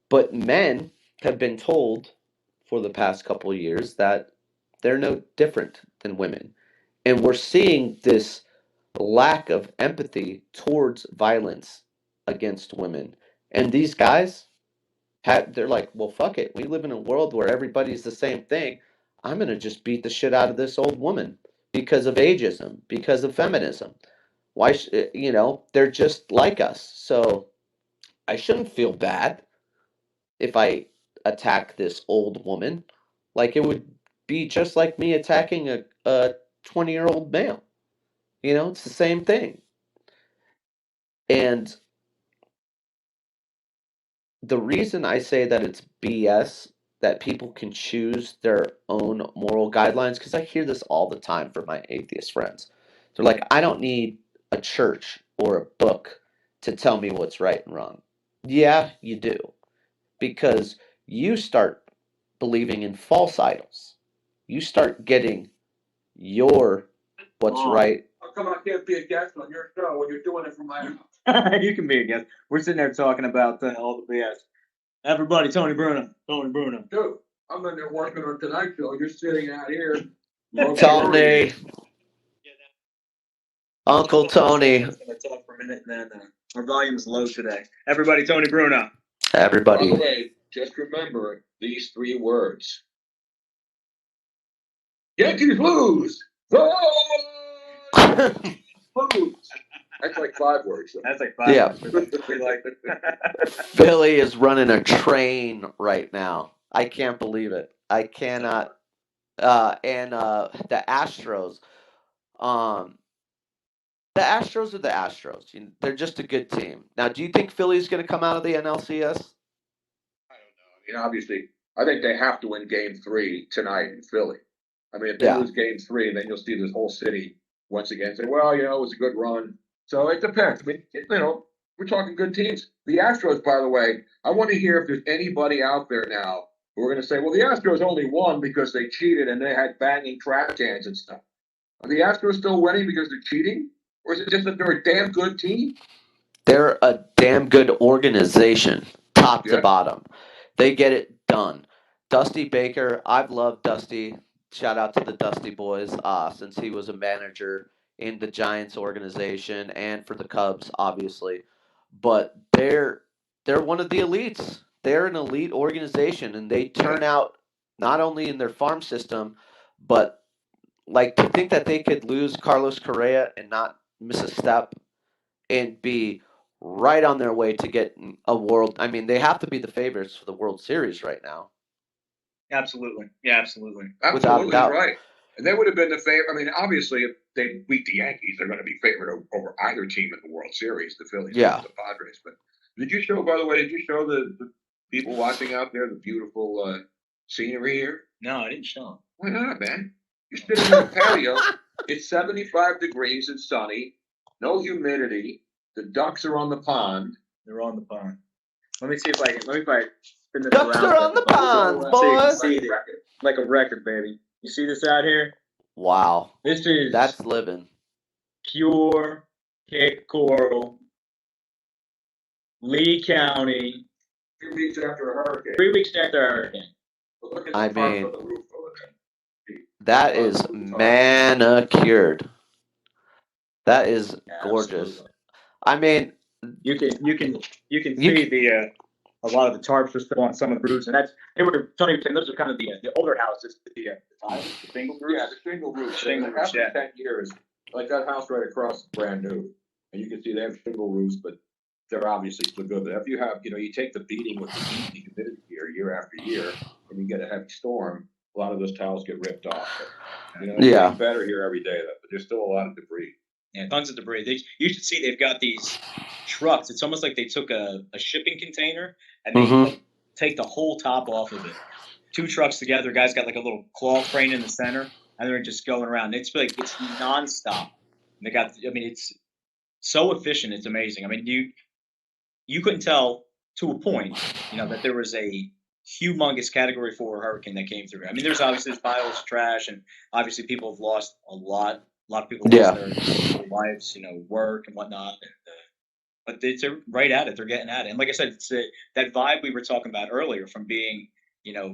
But men have been told for the past couple of years that they're no different than women. And we're seeing this lack of empathy towards violence against women. And these guys, they're like, well, fuck it. We live in a world where everybody's the same thing. I'm going to just beat the shit out of this old woman because of ageism, because of feminism. Why, they're just like us. So I shouldn't feel bad if I attack this old woman. Like it would be just like me attacking a 20-year-old male. It's the same thing. And the reason I say that it's BS that people can choose their own moral guidelines, because I hear this all the time from my atheist friends. They're like, I don't need a church or a book to tell me what's right and wrong. Yeah, you do. Because you start believing in false idols. You start getting your what's right. How come I can't be a guest on your show when you're doing it from my house? You can be a guest. We're sitting there talking about all the BS. Everybody, Tony Bruno. Tony Bruno. Dude, I'm in there working on Tonight Show. You're sitting out here. Tony. Uncle Tony. I'm going to talk for a minute, and then our volume is low today. Everybody, Tony Bruno. Everybody. By the way, just remember these 3 words. Yankees lose. Lose. That's like 5 words. So. That's like 5 Yeah. words. We like it. Philly is running a train right now. I can't believe it. I cannot. And the Astros. The Astros are the Astros. They're just a good team. Now, do you think Philly's going to come out of the NLCS? I don't know. I mean, obviously, I think they have to win Game 3 tonight in Philly. I mean, if they lose Game 3, then you'll see this whole city once again say, well, it was a good run. So it depends. I mean, we're talking good teams. The Astros, by the way, I want to hear if there's anybody out there now who are going to say, well, the Astros only won because they cheated and they had banging trash cans and stuff. Are the Astros still winning because they're cheating? Or is it just that they're a damn good team? They're a damn good organization, top to bottom. They get it done. Dusty Baker, I've loved Dusty. Shout out to the Dusty boys, since he was a manager in the Giants organization and for the Cubs, obviously. But they're one of the elites. They're an elite organization, and they turn out not only in their farm system, but like to think that they could lose Carlos Correa and not miss a step and be right on their way to get a world. I mean, they have to be the favorites for the World Series right now. Absolutely. Yeah, absolutely. Absolutely right. And they would have been the favorite. I mean, obviously, if they beat the Yankees, they're going to be favored over either team in the World Series, the Phillies or the Padres. But did you show the people watching out there the beautiful scenery here? No, I didn't show them. Why not, man? You're sitting in a patio. It's 75 degrees and sunny. No humidity. The ducks are on the pond. They're on the pond. Let me see if I spin this ducks around. Ducks are on the pond, boys. See it. Like a record, baby. You see this out here? Wow. That's living. Pure Cape Coral, Lee County. 3 weeks after a hurricane. 3 weeks after a hurricane. I mean, that is manicured. That is gorgeous. I mean, You can see the a lot of the tarps are still on some of the roofs, and Tony was saying those are kind of the older houses, the tiles, the single roofs. Yeah, the shingle roofs. Shingle roofs, After yeah. 10 years, like that house right across is brand new, and you can see they have shingle roofs, but they're obviously still good. But if you have, you take the beating with the heat and humidity here year after year, and you get a heavy storm, a lot of those tiles get ripped off. But, it's getting better here every day, though. But there's still a lot of debris. Yeah, tons of debris. You should see they've got these trucks. It's almost like they took a shipping container and they like take the whole top off of it. 2 trucks together. Guys got like a little claw crane in the center, and they're just going around. It's nonstop. And they got. I mean, it's so efficient. It's amazing. I mean, you couldn't tell to a point, that there was a humongous Category 4 hurricane that came through. I mean, there's piles of trash, and obviously people have lost a lot. A lot of people lost their lives, work and whatnot. But they're right at it. They're getting at it. And like I said, it's that vibe we were talking about earlier from being,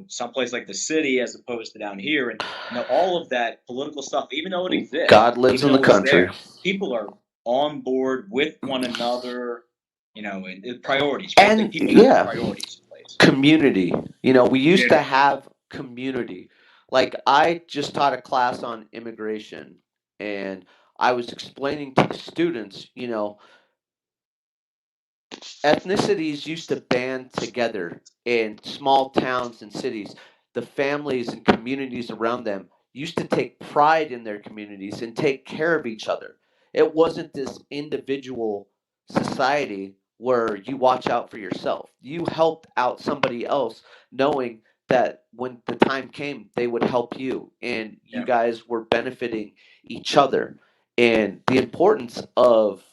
someplace like the city as opposed to down here. And, all of that political stuff, even though it exists. God lives in the country. People are on board with one another, and priorities. Right? And like people have priorities in place. Community. We used to have community. Like I just taught a class on immigration, and I was explaining to the students, ethnicities used to band together in small towns and cities. The families and communities around them used to take pride in their communities and take care of each other. It wasn't this individual society where you watch out for yourself. You helped out somebody else knowing that when the time came, they would help you, and you guys were benefiting each other. And the importance of,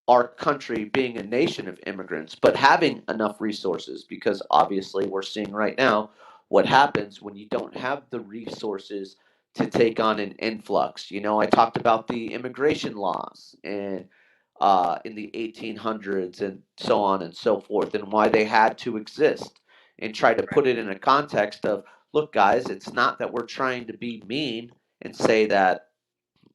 our country being a nation of immigrants, but having enough resources, because obviously we're seeing right now what happens when you don't have the resources to take on an influx. I talked about the immigration laws and in the 1800s and so on and so forth, and why they had to exist, and try to put it in a context of, look, guys, it's not that we're trying to be mean and say that.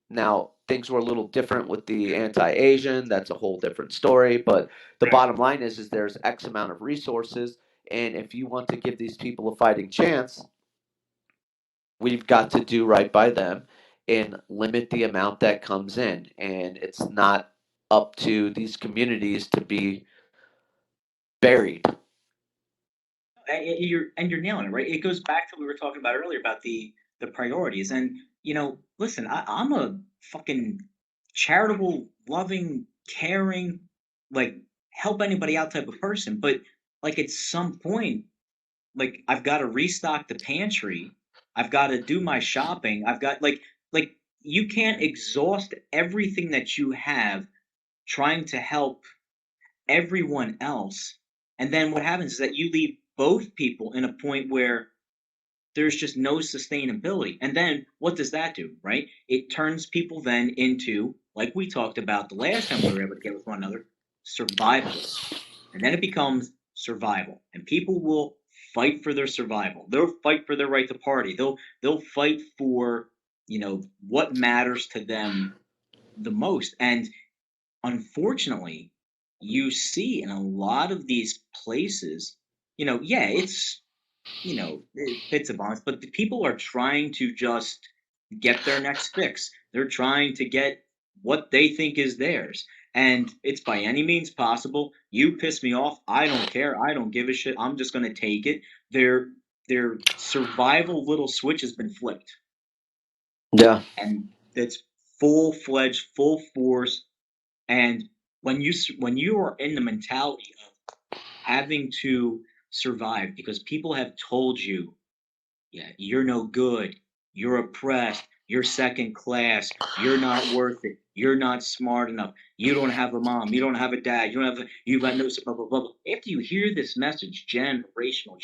Now, things were a little different with the anti-Asian. That's a whole different story. But the bottom line is there's X amount of resources, and if you want to give these people a fighting chance, we've got to do right by them and limit the amount that comes in. And it's not up to these communities to be buried. You're nailing it, right? It goes back to what we were talking about earlier about the priorities. And listen, I'm a fucking charitable, loving, caring, like help anybody out type of person. But like at some point, like I've got to restock the pantry. I've got to do my shopping. I've got like you can't exhaust everything that you have trying to help everyone else. And then what happens is that you leave both people in a point where there's just no sustainability. And then what does that do, right? It turns people then into, like we talked about the last time we were able to get with one another, survivalists. And then it becomes survival. And people will fight for their survival. They'll fight for their right to party. They'll fight for, what matters to them the most. And unfortunately, you see in a lot of these places, it's, bits of violence, but the people are trying to just get their next fix. They're trying to get what they think is theirs. And it's by any means possible. You piss me off. I don't care. I don't give a shit. I'm just going to take it. Their survival little switch has been flipped. Yeah. And it's full-fledged, full force. And when you are in the mentality of having to survive because people have told you, yeah, you're no good, you're oppressed, you're second class, you're not worth it, you're not smart enough, you don't have a mom, you don't have a dad, you've got no blah blah blah. After you hear this message, generational,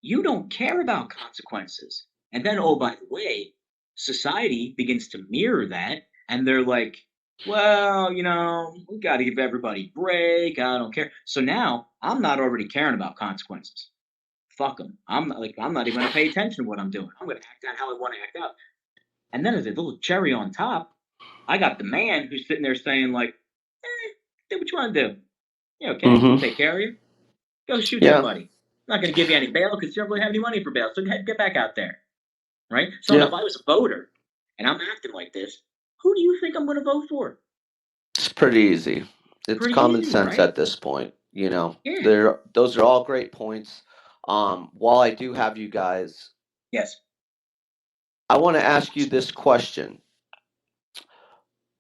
you don't care about consequences. And then, oh, by the way, society begins to mirror that, and they're like, well, we got to give everybody a break. I don't care. So now I'm not already caring about consequences. Fuck them. I'm not even going to pay attention to what I'm doing. I'm going to act out how I want to act out. And then as a little cherry on top, I got the man who's sitting there saying like, do what you want to do. You okay? We'll Mm-hmm. take care of you. Go shoot Yeah. somebody. I'm not going to give you any bail because you don't really have any money for bail. So get back out there, right? So Yeah. if I was a voter and I'm acting like this, who do you think I'm going to vote for? It's pretty easy. It's Pretty common easy, sense right? at this point. Yeah. Those are all great points. While I do have you guys, Yes. I want to ask you this question.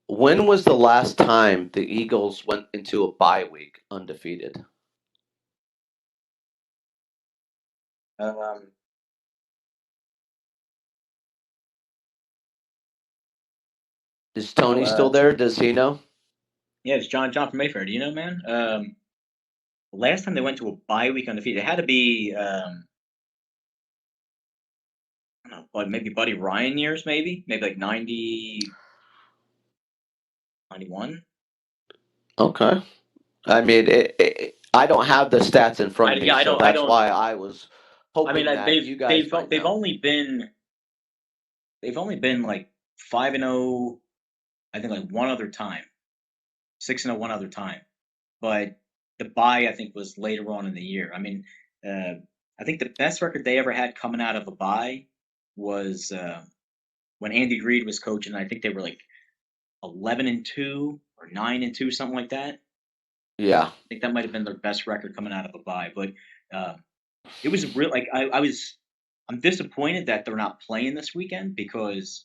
When was the last time the Eagles went into a bye week undefeated? Um, Is well, Tony still there? Does he know? yeah, it's John from Mayfair. Do you know, man? Last time they went to a bye week undefeated, it had to be I don't know, but maybe Buddy Ryan years, maybe like 90, 91. Okay. I mean, I don't have the stats in front of me, Yeah, so I that's don't. why I was I mean, hoping that you guys might they've know. only been like 5-0. I think like one other time, 6-0 one other time. But the bye I think was later on in the year. I mean, uh, I think the best record they ever had coming out of a bye was when Andy Reid was coaching. I think they were like 11-2 or 9-2, something like that. I Yeah. think that might have been their best record coming out of a bye. But uh, it was real. Like I'm disappointed that they're not playing this weekend because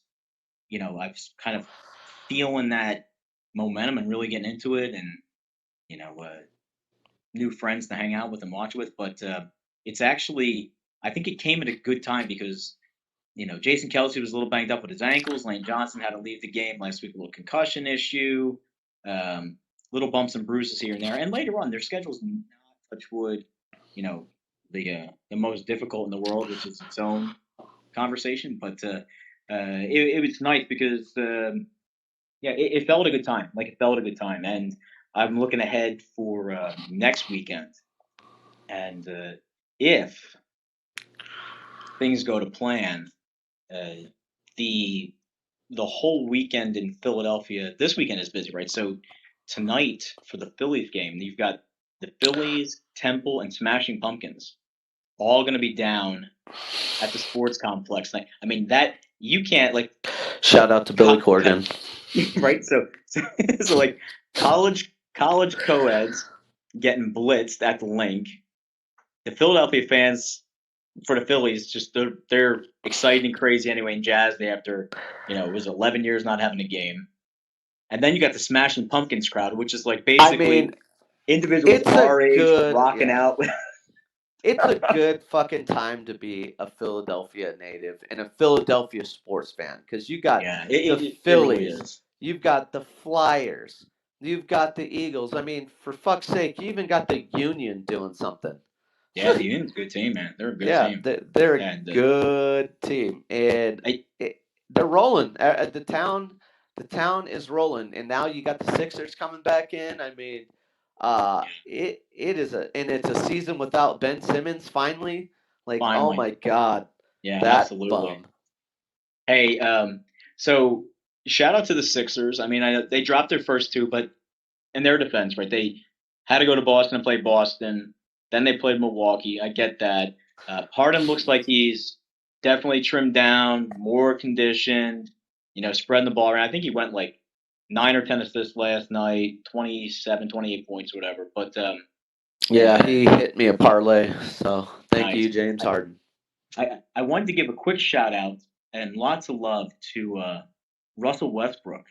I was kind of feeling that momentum and really getting into it, and you know, new friends to hang out with and watch with. But it's actually, I think it came at a good time because Jason Kelsey was a little banged up with his ankles. Lane Johnson had to leave the game last week, a little concussion issue, um, little bumps and bruises here and there. And later on, their schedule's not, touch wood, you know, the most difficult in the world, which is its own conversation. But it was nice because yeah, it felt a good time. Like it felt a good time, and I'm looking ahead for next weekend. And if things go to plan, uh, the the whole weekend in Philadelphia. This weekend is busy, right? So tonight for the Phillies game, you've got the Phillies, Temple, and Smashing Pumpkins all going to be down at the sports complex. I mean that you can't like Shout out to Billy Corgan. right? So like college co-eds getting blitzed at the link. The Philadelphia fans for the Phillies, just they're excited and crazy anyway and jazzed after it was 11 years not having a game. And then you got the Smashing Pumpkins crowd, which is like I mean, basically individuals it's a our age good, rocking yeah. out. It's a good fucking time to be a Philadelphia native and a Philadelphia sports fan because you got Yeah, the it really Phillies, is. you've got the Flyers, you've got the Eagles. I mean, for fuck's sake, you even got the Union doing something. Yeah, the Union's a good team, man. They're a good Yeah, team. they're a And good team, and I they're rolling. The town is rolling, and now you got the Sixers coming back in. I mean, it is it's a season without Ben Simmons finally. Like, oh finally, my god, yeah, that absolutely. bum. Hey, so shout out to the Sixers. I mean, they dropped their first two, but in their defense, right, they had to go to Boston and play Boston. Then they played Milwaukee. I get that. Harden looks like he's definitely trimmed down, more conditioned, spreading the ball around. I think he went like 9 or 10 assists last night, 27, 28 points, whatever. But Yeah, he hit me a parlay. So thank nice. you, James Harden. I wanted to give a quick shout out and lots of love to Russell Westbrook.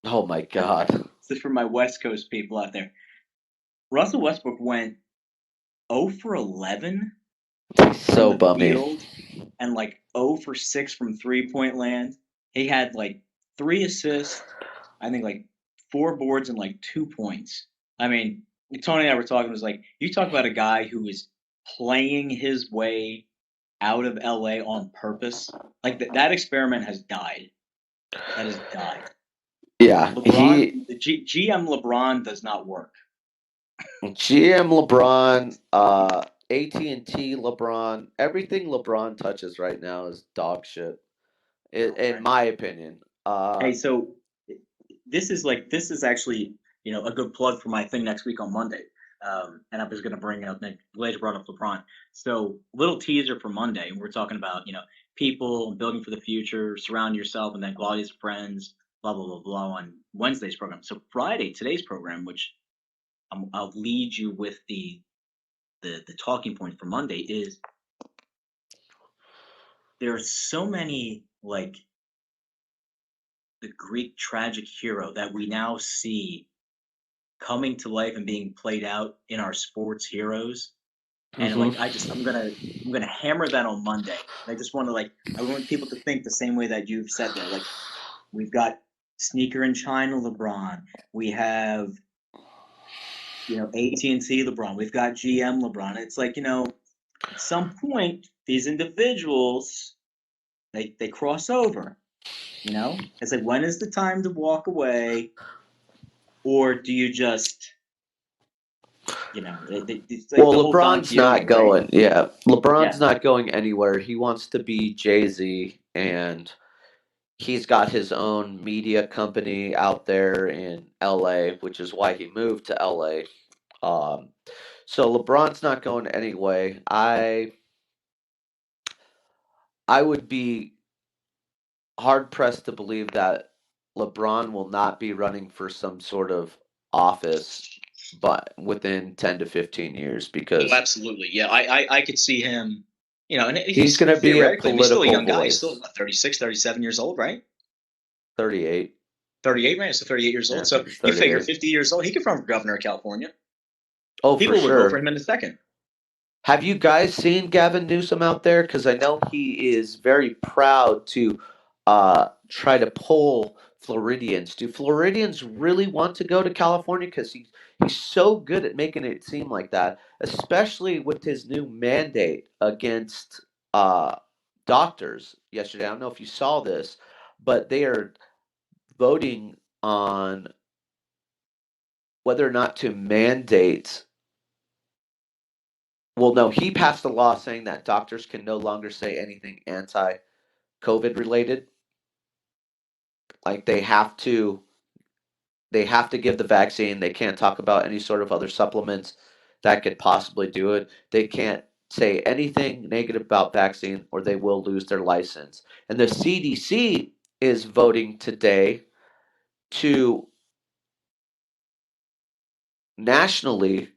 Oh my god, This is for my West Coast people out there. Russell Westbrook went 0 for 11 he's from so the bummy. field and like 0 for 6 from 3-point land. He had like 3 assists, I think like 4 boards and like 2 points. I mean, Tony and I were talking, it was like, you talk about a guy who is playing his way out of LA on purpose. Like that experiment has died. That has died. Yeah, LeBron, the GM LeBron does not work. GM LeBron, AT&T LeBron, everything LeBron touches right now is dog shit. In my opinion, Hey, so this is actually a good plug for my thing next week on Monday. And I was going to bring up, glad you brought up LeBron. So little teaser for Monday. We're talking about people building for the future, surround yourself, and then qualities of friends, blah blah blah blah on Wednesday's program. So Friday, today's program, which I'll lead you with the talking point for Monday, is there are so many like the Greek tragic hero that we now see coming to life and being played out in our sports heroes. And like I'm gonna hammer that on Monday. I just want to I want people to think the same way that you've said there. Like we've got sneaker in China LeBron. We have AT&T LeBron. We've got GM LeBron. It's like at some point these individuals they cross over. It's like, when is the time to walk away, or do you just it's like Well, the whole Don LeBron's Quixote, not going. right? Yeah, LeBron's Yeah, not going anywhere. He wants to be Jay-Z, and he's got his own media company out there in LA, which is why he moved to LA. Um, so LeBron's not going anyway. I would be hard pressed to believe that LeBron will not be running for some sort of office, but within 10 to 15 years, oh, because absolutely. Yeah, I could see him. And he's he's going to be a theoretically, I mean, he's still a political young guy. He's still voice. what, 36, 37 years old, right? 38. 38, right? So 38 years Yeah, old. I So think he's you figure 38. 50 years old, he could run for governor of California. Oh, for People would vote for sure. him in a second. Have you guys seen Gavin Newsom out there? Because I know he is very proud to try to pull Floridians. Do Floridians really want to go to California? Because he's so good at making it seem like that, especially with his new mandate against doctors yesterday. I don't know if you saw this, but they are voting on whether or not to mandate. Well, no, he passed a law saying that doctors can no longer say anything anti-COVID related. Like they have to give the vaccine. They can't talk about any sort of other supplements that could possibly do it. They can't say anything negative about vaccine or they will lose their license. And the CDC is voting today to nationally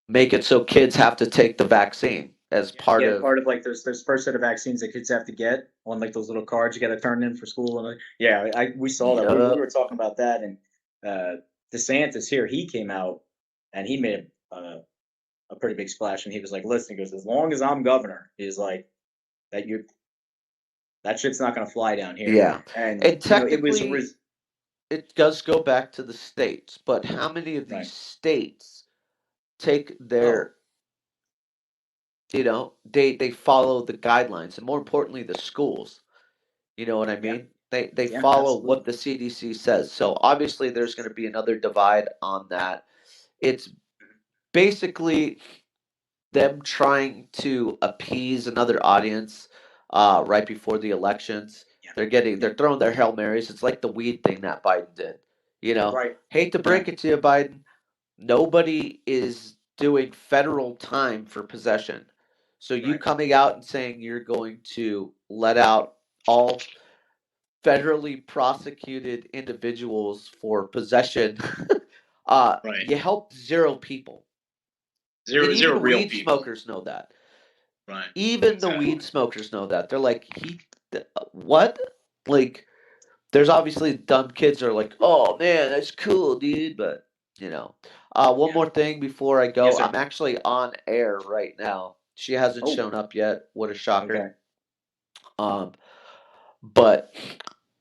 make it so kids have to take the vaccine as part Yeah, of. part of like there's first set of vaccines that kids have to get on like those little cards you got to turn in for school, and yeah, we saw that. We Yep. were talking about that, and DeSantis here, he came out and he made a pretty big splash, and he was like, listen, he goes, as long as I'm governor, he's like that you that shit's not gonna fly down here, Yeah. and And it was technically, it does go back to the states, but how many of right. these states take Oh, their, they follow the guidelines, and more importantly, the schools. You know what I yeah, mean? They yeah, follow what absolutely, the CDC says. So obviously, there's going to be another divide on that. It's basically them trying to appease another audience right before the elections. yeah, yeah, They're throwing their Hail Marys. It's like the weed thing that Biden did. right, Hate to yeah, break it to you, Biden. Nobody is doing federal time for possession. So you right, coming out and saying you're going to let out all federally prosecuted individuals for possession, right. you helped zero people. And Zero, even zero the real weed people, smokers know that. right? Even the weed Exactly. smokers know that. They're like, what? Like, there's obviously dumb kids that are like, oh man, that's cool, dude. But, you know. One Yeah. more thing before I go. Yes, sir. I'm actually on air right now. She hasn't Oh, shown up yet. What a shocker. okay. Um, but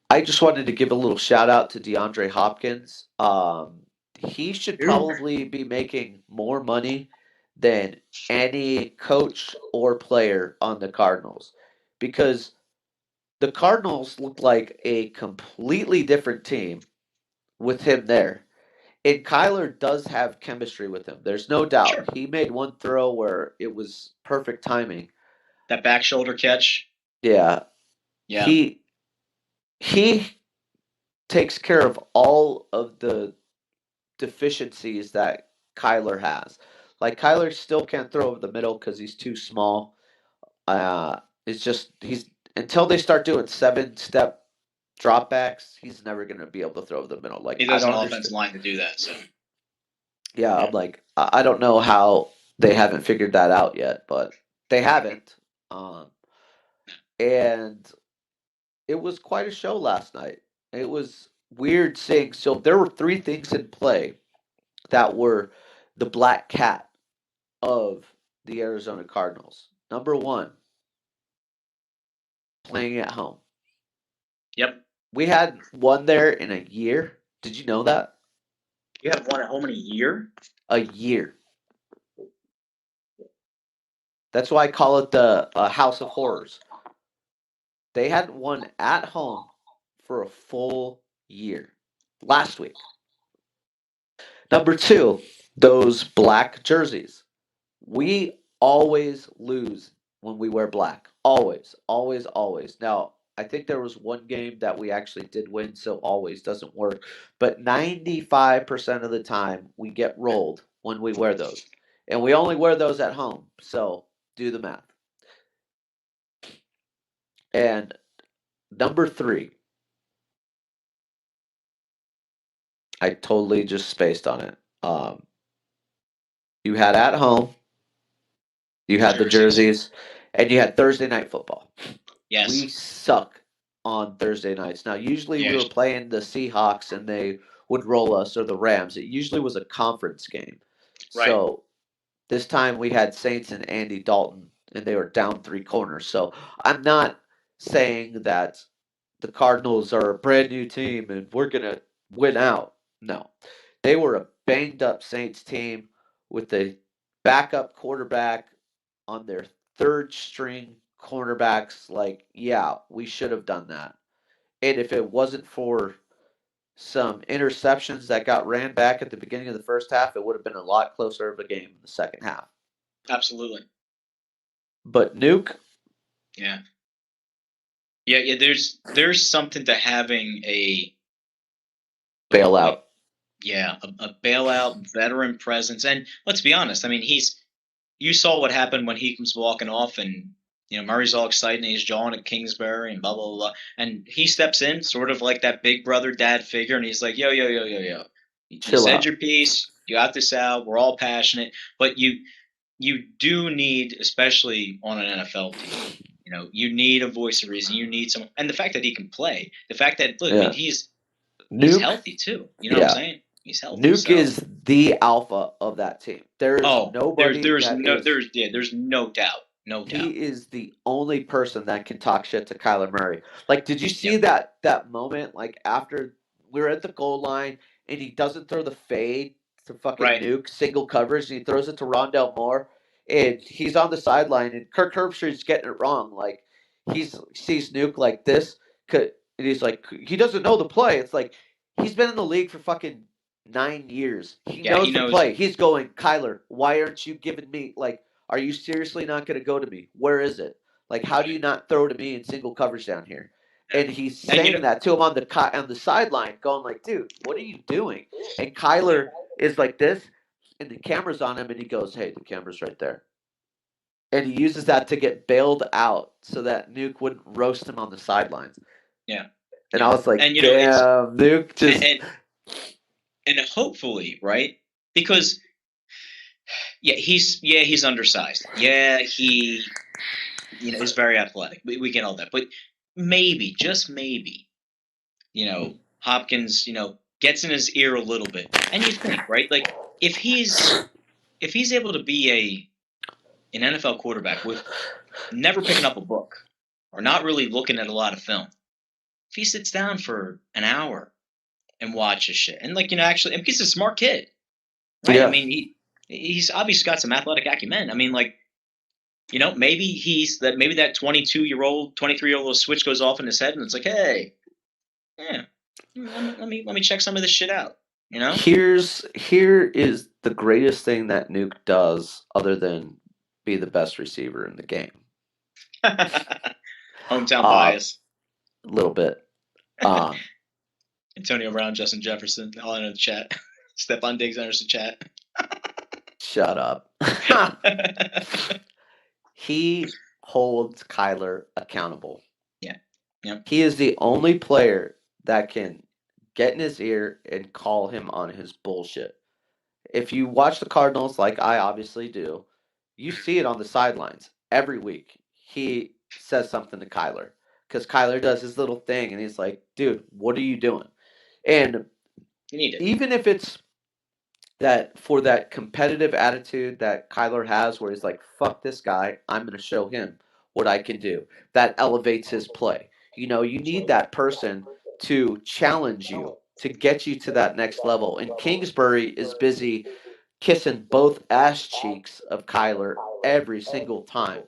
I just wanted to give a little shout out to DeAndre Hopkins. He should Dude, probably be making more money than any coach or player on the Cardinals because the Cardinals look like a completely different team with him there. And Kyler does have chemistry with him. There's no doubt. sure. He made one throw where it was perfect timing. That back shoulder catch. Yeah. Yeah. He he takes care of all of the deficiencies that Kyler has. Like Kyler still can't throw over the middle because he's too small. It's just he's until they start doing 7-step dropbacks, he's never gonna be able to throw over the middle. Like He I doesn't don't offensive understand. line to do that. So Yeah, I'm like I don't know how they haven't figured that out yet, but they haven't. And it was quite a show last night. It was weird seeing. So there were three things in play that were the black cat of the Arizona Cardinals. Number one, playing at home. yep, We hadn't won there in a year. Did you know that? you have one at home in a year. A year. That's why I call it the House of Horrors. They hadn't won at home for a full year last week. Number two, those black jerseys. We always lose when we wear black. Always, always, always. Now, I think there was one game that we actually did win, so always doesn't work. But 95% of the time, we get rolled when we wear those. And we only wear those at home. So do the math. And number three, I totally just spaced on it. You had at home, you had the jerseys, and you had Thursday night football. Yes, We suck on Thursday nights. Now, usually we Yes. were playing the Seahawks and they would roll us, or the Rams. It usually was a conference game. Right. So this time we had Saints and Andy Dalton, and they were down 3 corners. So I'm not saying that the Cardinals are a brand new team and we're going to win out. No. They were a banged up Saints team with a backup quarterback on their third string cornerbacks. Like, yeah, we should have done that. And if it wasn't for some interceptions that got ran back at the beginning of the first half, it would have been a lot closer of a game in the second half. Absolutely. But Nuke, Yeah. Yeah. There's something to having a bailout. Yeah, a bailout veteran presence, and let's be honest. I mean, you saw what happened when he comes walking off, and Murray's all excited, and he's jawing at Kingsbury, and blah blah blah, and he steps in, sort of like that big brother dad figure, and he's like, yo yo yo yo yo, you Chill said out. your piece, you got this out, we're all passionate, but you do need, especially on an NFL team, you need a voice of reason, you need someone, and the fact that he can play, the fact that look, I mean, he's Nuke, healthy too, you know what I'm saying? He's healthy. Nuke So. is the alpha of that team. There is nobody there's that no is. there's no doubt. No doubt. He is the only person that can talk shit to Kyler Murray. Like, did you see Yep. that moment? Like after we were at the goal line and he doesn't throw the fade to fucking Right. Nuke single coverage and he throws it to Rondell Moore and he's on the sideline and Kirk Herbstreit's getting it wrong. Like he sees Nuke like this and he's like he doesn't know the play. It's like he's been in the league for fucking 9 years. He knows he the knows. play. He's going, Kyler, why aren't you giving me like? Are you seriously not going to go to me? Where is it? Like, how do you not throw to me in single coverage down here? And he's saying that to him on the sideline, going like, "Dude, what are you doing?" And Kyler is like this, and the camera's on him, and he goes, "Hey, the camera's right there." And he uses that to get bailed out so that Nuke wouldn't roast him on the sidelines. Yeah. And I was like, and, "Damn, Nuke just." And hopefully, right? Because he's undersized. Yeah, he is very athletic. We get all that, but maybe, just maybe, Hopkins, gets in his ear a little bit, and you think, right? Like if he's able to be an NFL quarterback with never picking up a book or not really looking at a lot of film, if he sits down for an hour and watches shit, and actually, and he's a smart kid, right? Yeah. I mean, he's obviously got some athletic acumen. I mean, like, maybe that 22-year-old, 23-year-old switch goes off in his head, and it's like, hey, yeah, let me check some of this shit out. Here is the greatest thing that Nuke does, other than be the best receiver in the game. Hometown bias. A little bit. Um, Antonio Brown, Justin Jefferson, all in the chat. Stephon Diggs enters the chat. Shut up. He holds Kyler accountable. Yeah. Yep. He is the only player that can get in his ear and call him on his bullshit. If you watch the Cardinals, like I obviously do, you see it on the sidelines every week. He says something to Kyler because Kyler does his little thing and he's like, dude, what are you doing? And You need it. even if it's that for that competitive attitude that Kyler has where he's like, fuck this guy, I'm going to show him what I can do. That elevates his play. You know, you need that person to challenge you, to get you to that next level. And Kingsbury is busy kissing both ass cheeks of Kyler every single time.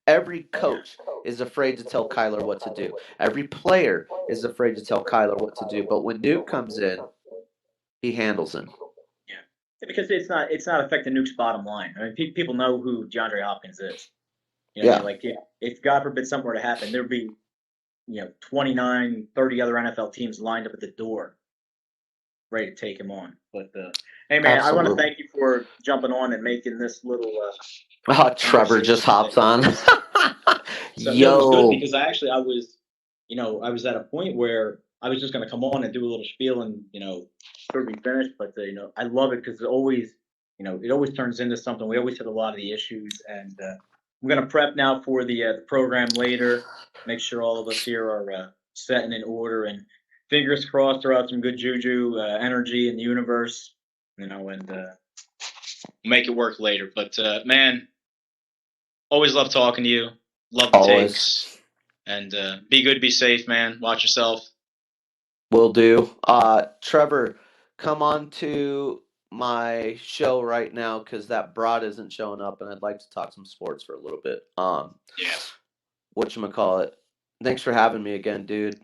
Every coach is afraid to tell Kyler what to do. Every player is afraid to tell Kyler what to do. But when Nuke comes in, he handles him. Yeah, because it's not affecting Nuke's bottom line. I mean, people know who DeAndre Hopkins is. You know what I mean? Like, if God forbid something were to happen, there'd be, 29, 30 other NFL teams lined up at the door ready to take him on. But, hey, man, I want to thank you for jumping on and making this little Trevor just hops on. So it was good because I was at a point where I was just going to come on and do a little spiel and, sort of be finished. But, I love it because it always turns into something. We always hit a lot of the issues. And I'm going to prep now for the program later, make sure all of us here are set and in order. And fingers crossed, throw out some good juju, energy in the universe, and make it work later. But, man, always love talking to you. Love the takes. And be good, be safe, man. Watch yourself. Will do. Trevor, come on to my show right now because that broad isn't showing up, and I'd like to talk some sports for a little bit. Yeah. Whatchamacallit. Thanks for having me again, dude.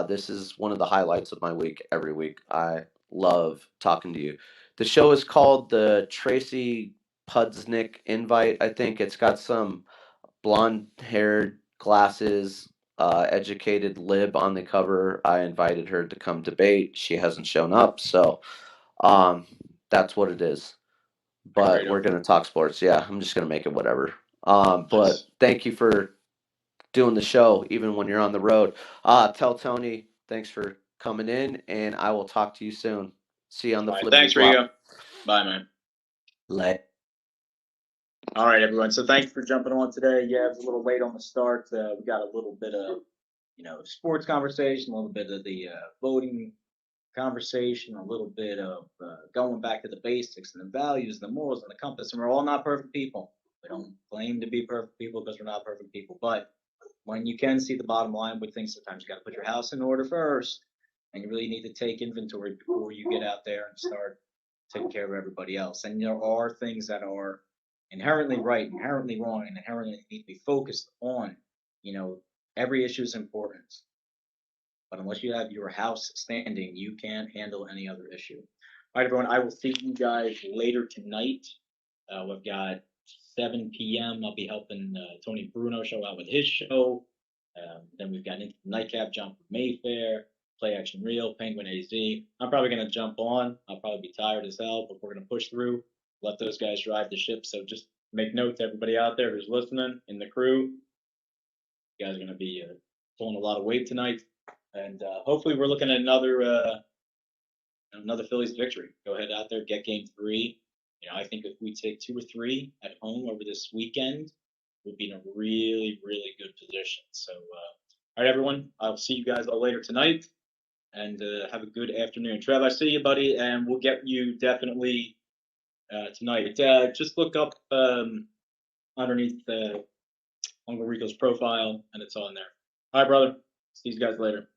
This is one of the highlights of my week every week. I love talking to you. The show is called the Tracy Pudsnick Invite. I think it's got some blonde-haired glasses, educated lib on the cover. I invited her to come debate. She hasn't shown up, so that's what it is. But we're gonna talk sports. Yeah, I'm just gonna make it whatever. But thank you for doing the show, even when you're on the road. Tell Tony thanks for coming in, and I will talk to you soon. See you on the flip. Thanks, Rico. Bye, man. All right, everyone. So thanks for jumping on today. Yeah, it was a little late on the start. We got a little bit of, sports conversation, a little bit of the voting conversation, a little bit of going back to the basics and the values, and the morals, and the compass. And we're all not perfect people. We don't claim to be perfect people because we're not perfect people. But when you can see the bottom line with things, sometimes you got to put your house in order first, and you really need to take inventory before you get out there and start taking care of everybody else. And there are things that are inherently right, inherently wrong, and inherently need to be focused on. Every issue is important, but unless you have your house standing, you can't handle any other issue. All right, everyone, I will see you guys later tonight. We've got 7 p.m. I'll be helping Tony Bruno show out with his show. Then we've got into the nightcap, John from Mayfair, Play Action Real, Penguin AZ. I'm probably going to jump on. I'll probably be tired as hell, but we're going to push through. Let those guys drive the ship. So just make note to everybody out there who's listening in the crew. You guys are going to be pulling a lot of weight tonight. And hopefully we're looking at another Phillies victory. Go ahead out there, get game 3. I think if we take 2 or 3 at home over this weekend, we'll be in a really, really good position. So, all right, everyone, I'll see you guys all later tonight, and have a good afternoon. Trev, I see you, buddy, and we'll get you definitely tonight. Just look up underneath Uncle Rico's profile, and it's on there. All right, brother. See you guys later.